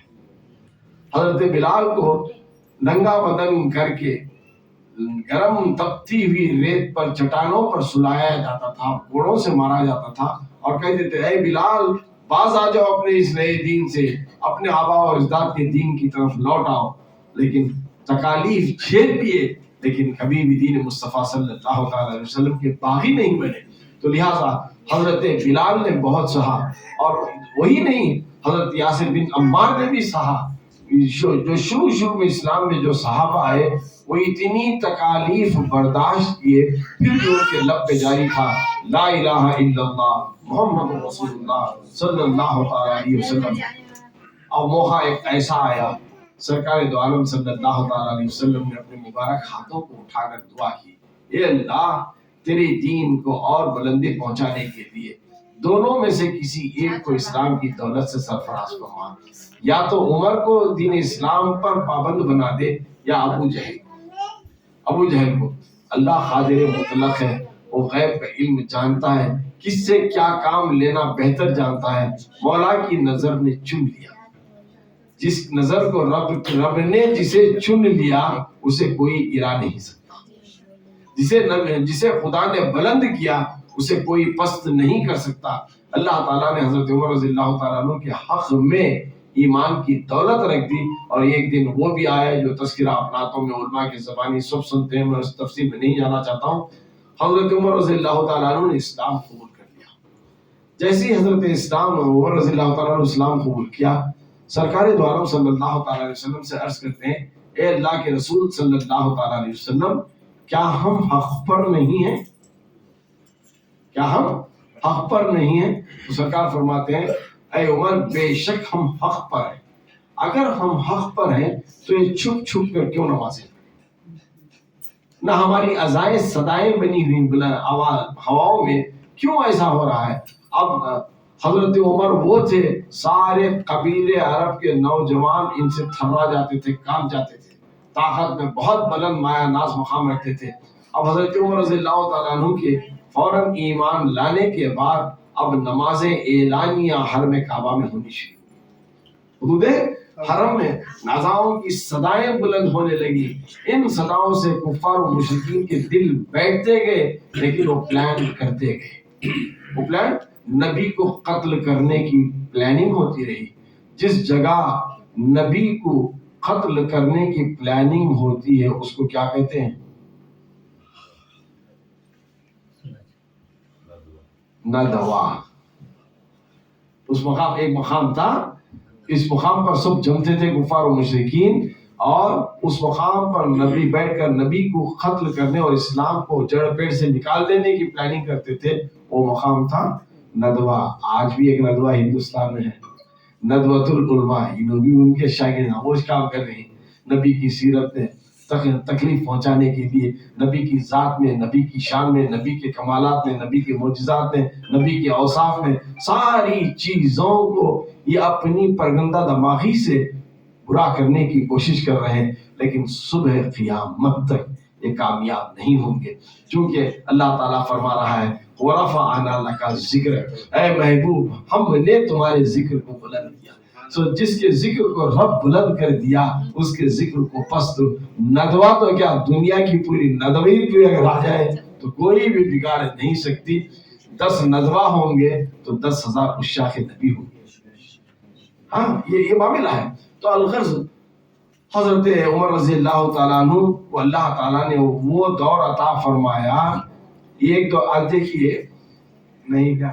حضرت بلال کو ننگا بدن کر کے گرم تپتی ہوئی ریت پر چٹانوں پر سلایا جاتا تھا, گھوڑوں سے مارا جاتا تھا اور کہتے تھے اے بلال باز آ جاؤ اپنے اس نئے دین سے, اپنے آبا و اجداد کے دین کی طرف لوٹ آؤ. لیکن تکالیف جھیل لیے لیکن کبھی بھی دین مصطفیٰ صلی اللہ علیہ وسلم کے باغی نہیں بنے. تو لہٰذا حضرت بلال نے بہت سہا, اور وہی نہیں حضرت یاسر بن عمار نے بھی سہا. جو شروع میں اسلام میں جو صحابہ آئے وہ اتنی تکالیف برداشت کیے پھر بھی ان کے لب پہ جاری تھا لا الہ الا اللہ محمد رسول اللہ صلی اللہ علیہ وسلم. اور موقع ایک ایسا آیا سرکار دو عالم صلی اللہ علیہ وسلم نے اپنے مبارک ہاتھوں کو اٹھا کر دعا کی, اے اللہ تیرے دین کو اور بلندی پہنچانے کے لیے دونوں میں سے کسی ایک کو اسلام کی دولت سے سرفراز فرما. یا تو عمر کو دین اسلام پر پابند بنا دے یا ابو جہل کو. اللہ قادر مطلق ہے, وہ غیب کا علم جانتا ہے, کس سے کیا کام لینا بہتر جانتا ہے. مولا کی نظر نے چن لیا, جس نظر کو رب نے جسے چن لیا اسے کوئی گرا نہیں سکتا. جسے خدا نے بلند کیا اسے کوئی پست نہیں کر سکتا. اللہ تعالیٰ نے حضرت عمر رضی اللہ تعالیٰ عنہ کے حق میں ایمان کی دولت رکھ دی. اور ایک دن وہ بھی آیا جو تذکرہ اپناتوں میں علماء کی زبانی سب سنتے ہیں, میں اس تفصیل میں نہیں جانا چاہتا ہوں. حضرت عمر رضی اللہ تعالیٰ عنہ نے اسلام قبول کر لیا. جیسے ہی حضرت عمر رضی اللہ تعالیٰ عنہ اسلام قبول کیا سرکار دو عالم صلی اللہ تعالیٰ علیہ وسلم سے عرض کرتے ہیں اے اللہ کے رسول صلی اللہ تعالیٰ علیہ وسلم کیا ہم حق پر نہیں ہیں؟ تو سرکار فرماتے ہیں اے عمر بے شک ہم حق پر ہیں. اگر ہم حق پر ہیں تو یہ چھپ کر کیوں نمازیں پڑھیں؟ نہ ہماری ازائیں صدائیں بنی ہوئی ہواؤں میں کیوں ایسا ہو رہا ہے؟ اب حضرت عمر وہ تھے, سارے قبیلے عرب کے نوجوان ان سے تھرا جاتے تھے, کام جاتے تھے, طاقت میں بہت بلند مایا ناز مقام رکھتے تھے. اب حضرت عمر رضی اللہ تعالیٰ عنہ کے فوراً ایمان لانے کے بعد اب نمازیں اعلانیہ حرم کعبہ میں ہونی شروع. حدود حرم میں نازاؤں کی صدائیں بلند ہونے لگی. ان صداؤں سے کفار و مشرکین کے دل بیٹھتے گئے لیکن وہ پلان کرتے گئے. وہ پلان نبی کو قتل کرنے کی پلاننگ ہوتی رہی. جس جگہ نبی کو قتل کرنے کی پلاننگ ہوتی ہے اس کو کیا کہتے ہیں؟ ندوہ. اس مقام ایک مقام تھا, اس مقام پر سب جمتے تھے کفار و مشرکین, اور اس مقام پر نبی بیٹھ کر نبی کو قتل کرنے اور اسلام کو جڑ پیڑ سے نکال دینے کی پلاننگ کرتے تھے. وہ مقام تھا ندوہ. آج بھی ایک ندوہ ہندوستان میں ہے, ندوۃ العلماء. نبی ان کے شاگرد وہ کام کر رہے ہیں نبی کی سیرت میں تکلیف پہنچانے کے لیے, نبی کی ذات میں, نبی کی شان میں, نبی کے کمالات میں, نبی کے معجزات میں, نبی کے اوصاف میں, ساری چیزوں کو یہ اپنی پرگندہ دماغی سے برا کرنے کی کوشش کر رہے ہیں. لیکن صبح قیامت تک یہ کامیاب نہیں ہوں گے, چونکہ اللہ تعالیٰ فرما رہا ہے وَرَفَعْنَا لَكَ ذِكْرَ, اے محبوب ہم نے تمہارے ذکر کو بلند کیا. جس کے ذکر کو رب بلند کر دیا اس کے ذکر کو پست. ندوہ تو کیا دنیا کی پوری ندوی بھی اگر آ جائے تو کوئی بھی بگاڑ نہیں سکتی. 10 ندوہ ہوں گے تو 10,000 عشاق نبی ہوں گے. ہاں یہ معاملہ ہے. تو الغرض حضرت عمر رضی اللہ تعالیٰ عنہ کو اللہ تعالیٰ نے وہ دور عطا فرمایا. ایک تو آج دیکھیے نہیں کیا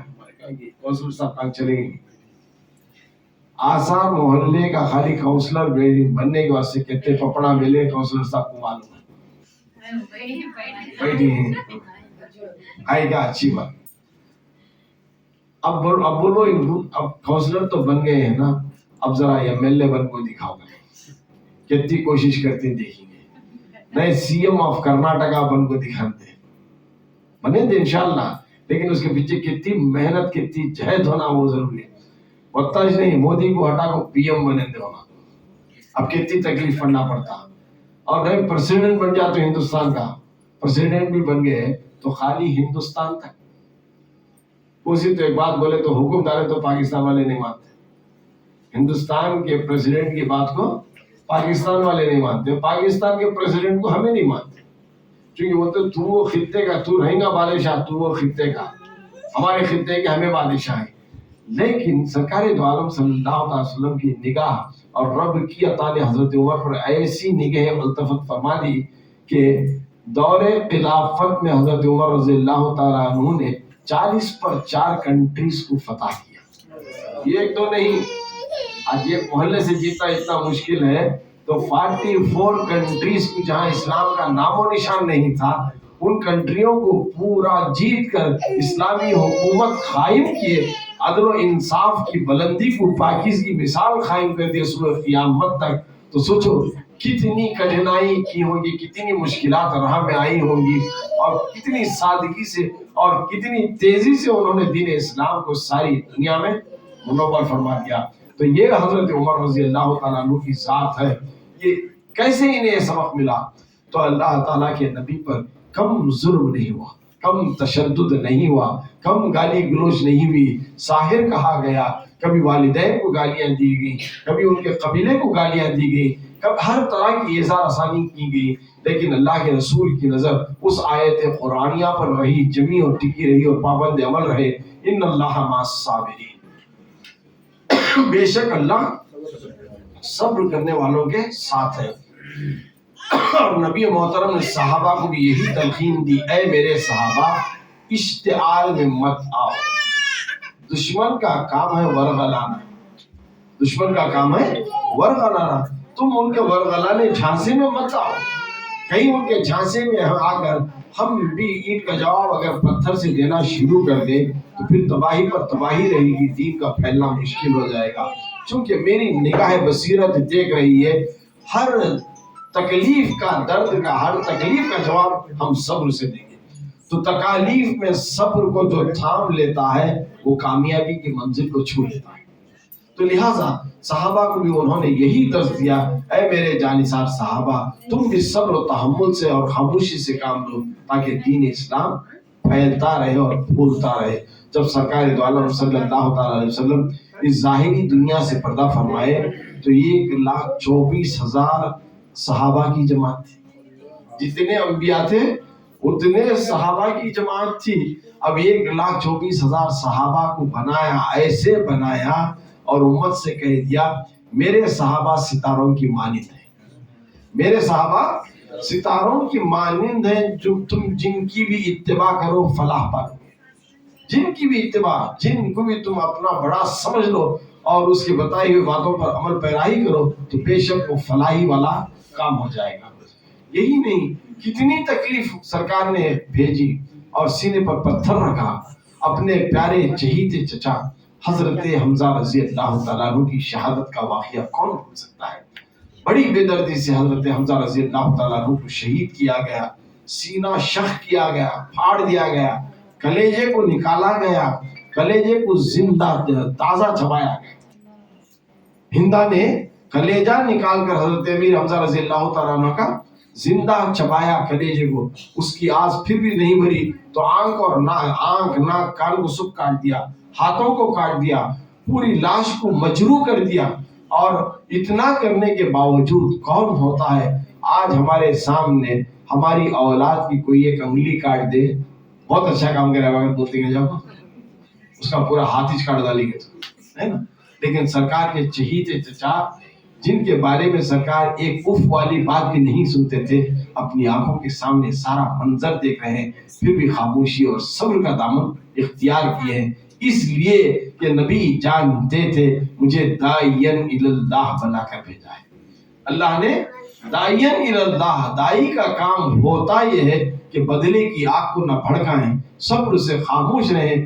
کونسلر صاحب کام چلے گئے. آثار محلے کا خالی کونسلر بننے کے واسطے کہتے پپڑا ملے کونسلر صاحب کو معلوم ہے بیٹھی ہیں. آئے گا اچھی بات. اب بولو اب کاؤنسلر تو بن گئے ہیں نا, اب ذرا MLA بن کو دکھاؤ گے, کتنی کوشش کرتے دیکھیں گے. نئے CM آف کرناٹکا بن کو دکھاتے ہیں, بنے تھے انشاءاللہ, لیکن اس کے پیچھے کتنی محنت کتنی جہد ہونا وہ ضروری ہے. وقتاش نہیں مودی کو ہٹا کو PM بنے دے ہونا, اب کتنی تکلیف پڑنا پڑتا. اور نئے پریسیڈنٹ بن جاتے ہندوستان کا, پریسیڈنٹ بھی بن گئے تو خالی ہندوستان تک. اسی تو ایک بات بولے تو حکم ڈالے تو پاکستان والے نہیں مانتے, ہندوستان کے پریزیڈنٹ کی بات کو پاکستان والے نہیں مانتے, پاکستان کے پریزیڈنٹ کو ہمیں نہیں مانتے, کیونکہ وہ تو وہ خطے کا, تو رہیں گا بادشاہ, تو وہ خطے کا, ہمارے خطے کے ہمیں بادشاہ ہے. لیکن سرکار دو عالم صلی اللہ علیہ وسلم کی نگاہ اور رب کی عطا نے حضرت عمر پر ایسی نگاہ ملتفت فرما دی کہ دور خلافت میں حضرت عمر رضی اللہ تعالیٰ عنہ نے 40 پر 4 کنٹریز کو فتح کیا. یہ ایک تو نہیں, آج ایک محلے سے جیتنا اتنا مشکل ہے, تو 44 کنٹریز کو جہاں اسلام کا نام و نشان نہیں تھا, ان کنٹریوں کو پورا جیت کر اسلامی حکومت قائم کیے, عدل و انصاف کی بلندی کو پاکیزگی مثال قائم کر دی صبح قیامت تک. تو سوچو کتنی کٹھنائی کی ہوگی, کتنی مشکلات راہ میں آئی ہوں گی, اور کتنی سادگی سے اور کتنی تیزی سے انہوں نے دین اسلام کو ساری دنیا میں منور فرما دیا. تو یہ حضرت عمر رضی اللہ تعالیٰ عنہ کی ذات ہے. یہ کیسے انہیں یہ سبق ملا؟ تو اللہ تعالیٰ کے نبی پر کم ظلم نہیں ہوا, کم تشدد نہیں ہوا, کم گالی گلوچ نہیں ہوئی. ساحر کہا گیا, کبھی والدین کو گالیاں دی گئی, کبھی ان کے قبیلے کو گالیاں دی گئی, کب ہر طرح کی اظہار آسانی کی گئی. لیکن اللہ کے رسول کی نظر اس آیت قرآنیہ پر رہی, جمی اور ٹکی رہی اور پابند عمل رہے. ان اللہ مع الصابرین, بے شک اللہ صبر کرنے والوں کے ساتھ ہے. اور نبی محترم نے صحابہ کو بھی یہی تلقین دی, اے میرے صحابہ اشتعال میں مت آؤ. دشمن کا کام ہے ورغلانا, دشمن کا کام ہے ورغلانا. تم ان کے ورغلانے جھانسے میں مت آؤ. کہیں ان کے جھانسے میں آ کر ہم بھی اینٹ کا جواب اگر پتھر سے دینا شروع کر دیں تو پھر تباہی پر تباہی رہے گی, دین کا پھیلنا مشکل ہو جائے گا. چونکہ میری نگاہ بصیرت دیکھ رہی ہے ہر تکلیف کا, درد کا, ہر تکلیف کا جواب ہم صبر سے دیں گے. تو تکالیف میں صبر کو جو تھام لیتا ہے وہ کامیابی کی منزل کو چھو لیتا ہے. تو لہٰذا صحابہ کو بھی انہوں نے یہی درس دیا, اے میرے جانثار صحابہ تم بھی صبر و تحمل سے اور خاموشی سے کام لو تاکہ دین اسلام پھیلتا رہے اور پھولتا رہے. جب سرکار دو عالم صلی اللہ تعالی علیہ وسلم اس ظاہری دنیا سے پردہ فرمائے تو 1,24,000 صحابہ کی جماعت تھی. جتنے انبیاء تھے اتنے صحابہ کی جماعت تھی. اب 1,24,000 صحابہ کو بنایا, ایسے بنایا اور امت سے کہہ دیا میرے صحابہ ستاروں کی مانند ہیں, میرے صحابہ ستاروں کی مانند ہیں, جو تم جن کی بھی اتباع کرو فلاح پاؤ. جن کی بھی اتباع, جن کو بھی تم اپنا بڑا سمجھ لو اور اس کی بتائی ہوئی باتوں پر عمل پیرائی کرو تو بے شک وہ فلاحی والا کام ہو جائے گا. یہی نہیں کتنی تکلیف سرکار نے بھیجی اور سینے پر پتھر رکھا. اپنے پیارے چہیتے چچا حضرت حمزہ رضی اللہ تعالیٰ عنہ کی شہادت کا واقعہ کون بھول سکتا ہے. بڑی بے دردی سے حضرت حمزہ رضی اللہ تعالیٰ عنہ کو شہید کیا گیا, سینہ شق کیا گیا, پھاڑ دیا گیا, کلیجے کو نکالا گیا, کلیجے کو زندہ تازہ چبایا گیا. ہندا نے کلیجہ نکال کر حضرت امیر حمزہ رضی اللہ تعالیٰ عنہ کا زندہ چبایا کلیجے کو. اس کی آس پھر بھی نہیں بھری تو آنکھ ناک کان کو سب کاٹ دیا, ہاتھوں کو کاٹ دیا, پوری لاش کو مجروح کر دیا. اور اتنا کرنے کے باوجود کون ہوتا ہے آج ہمارے سامنے ہماری اولاد کی کوئی ایک انگلی کاٹ دے, بہت اچھا کام کرے گا بولتے ہیں, جب اس کا پورا ہاتھ ہی کاٹ ڈالیں گے ہے نا. لیکن سرکار کے چہیتے چچا جن کے بارے میں سرکار ایک اف والی بات بھی نہیں سنتے تھے, اپنی آنکھوں کے سامنے سارا منظر دیکھ رہے ہیں, پھر بھی خاموشی اور صبر کا دامن اختیار کیے ہیں. اس لیے کہ نبی جانتے تھے مجھے داعین اللہ بنا کر بھیجا ہے. اللہ نے داعین اللہ, دائی کا کام ہوتا یہ ہے کہ بدلے کی آگ کو نہ بھڑکائیں, صبر سے خاموش رہیں,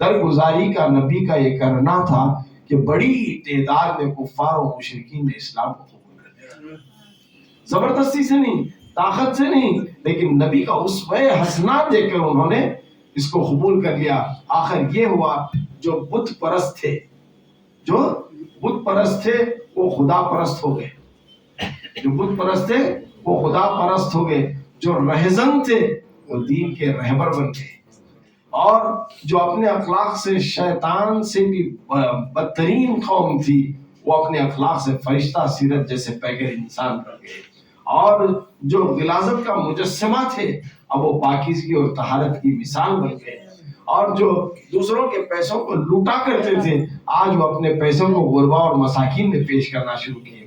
درگزاری کا نبی کا یہ کرنا تھا کہ بڑی تعداد میں کفار و مشرکین نے اسلام کو قبول کر لیا، زبردستی سے نہیں، طاقت سے نہیں، لیکن نبی کا اسوہ حسنہ دیکھ کر انہوں نے اس کو قبول کر لیا۔ آخر یہ ہوا جو بت پرست تھے، جو بت پرست تھے وہ خدا پرست ہو گئے، جو بت پرست تھے وہ خدا پرست ہو گئے، جو رہزن تھے وہ دین کے رہبر بن گئے، اور جو اپنے اخلاق سے شیطان سے بھی بدترین قوم تھی وہ اپنے اخلاق سے فرشتہ سیرت جیسے پیگر انسان بن گئے، اور جو غلاظت کا مجسمہ تھے اب وہ پاکیزگی اور طہارت کی مثال بن گئے، اور جو دوسروں کے پیسوں کو لوٹا کرتے تھے آج وہ اپنے پیسوں کو غربا اور مساکین میں پیش کرنا شروع کیے،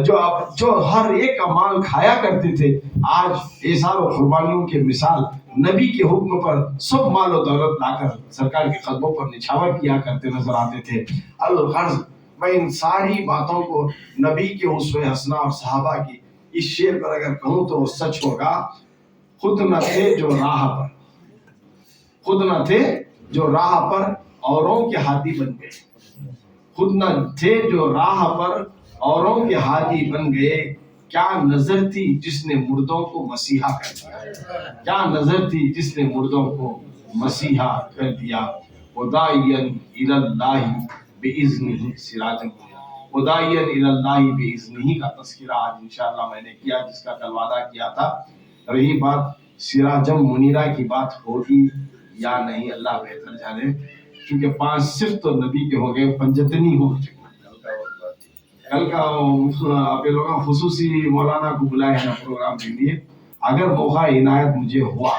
جو ہر ایک کا مال کھایا کرتے تھے آج احسان و قربانیوں کے مثال نبی کے حکم پر سب مال و دولت لا کر سرکار کے قدموں پر نچھاور کیا کرتے نظر آتے تھے۔ الغرض میں ان ساری باتوں کو نبی کے اسوہ حسنہ اور صحابہ کی اس شعر پر اگر کہوں تو وہ سچ ہوگا، خود نہ تھے جو راہ پر، خود نہ تھے جو راہ پر اوروں کے ہادی بن گئے، خود نہ تھے جو راہ پر اوروں کے ہادی بن گئے، کیا نظر تھی جس نے مردوں کو مسیحا کر دیا، کیا نظر تھی جس نے مردوں کو مسیحا کر دیا۔ وداعیاً الی اللہ باذنہ سراجا منیرا، وداعیاً الی اللہ باذنہ کا تذکرہ آج انشاءاللہ میں نے کیا، جس کا کل وعدہ کیا تھا۔ رہی بات سراجم منیرا کی، بات ہوگی یا نہیں اللہ بہتر جانے، کیونکہ 5 صرف تو نبی کے ہو گئے، پنجتنی ہو چکے۔ کل کا آپ لوگ خصوصی مولانا کو بلائے ہیں پروگرام کے لیے، اگر موقع عنایت مجھے ہوا،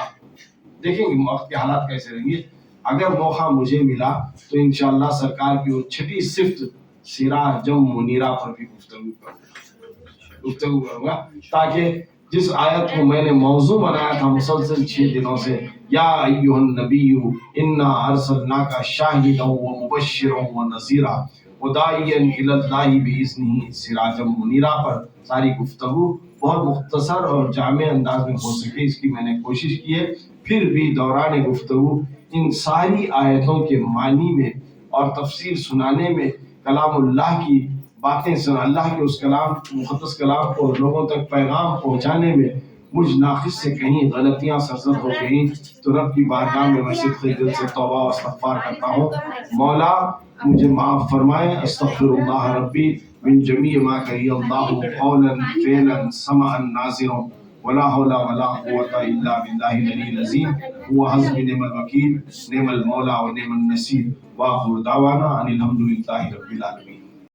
دیکھیں گے وقت کے حالات کیسے رہیں گے، اگر موقع مجھے ملا تو انشاءاللہ سرکار کی وہ 6 صفت سراجم منیرا پر بھی گفتگو کروں گا، تاکہ جس آیت کو میں نے موضوع بنایا تھا مسلسل 6 دنوں سے، یا ایھا النبی انا ارسلناک شاہدا ومبشرا ونذیرا وداعیا الی اللہ باذنہ سراجا منیرا پر ساری گفتگو بہت مختصر اور جامع انداز میں ہو سکے اس کی میں نے کوشش کی ہے۔ پھر بھی دوران گفتگو ان ساری آیتوں کے معنی میں اور تفسیر سنانے میں، کلام اللہ کی باتیں سن، اللہ کے اس کلام مقدس کلام کو لوگوں تک پیغام پہنچانے میں مجھ ناقص سے کہیں غلطیاں سرزد ہو گئیں تو رب کی بارگاہ میں میں صدقے دل سے توبہ و استغفار کرتا ہوں، مولا مجھے معاف فرمائے۔ استغفر اللہ ربی من جمیع ما کری اللہ قولا فعلا سمعا ناظرا ولا حول ولا قوة الا باللہ العلی العظیم، هو حسبی نعم الوکیل نعم المولا و نعم النصیر، وآخر دعوانا ان الحمد للہ رب العالمین۔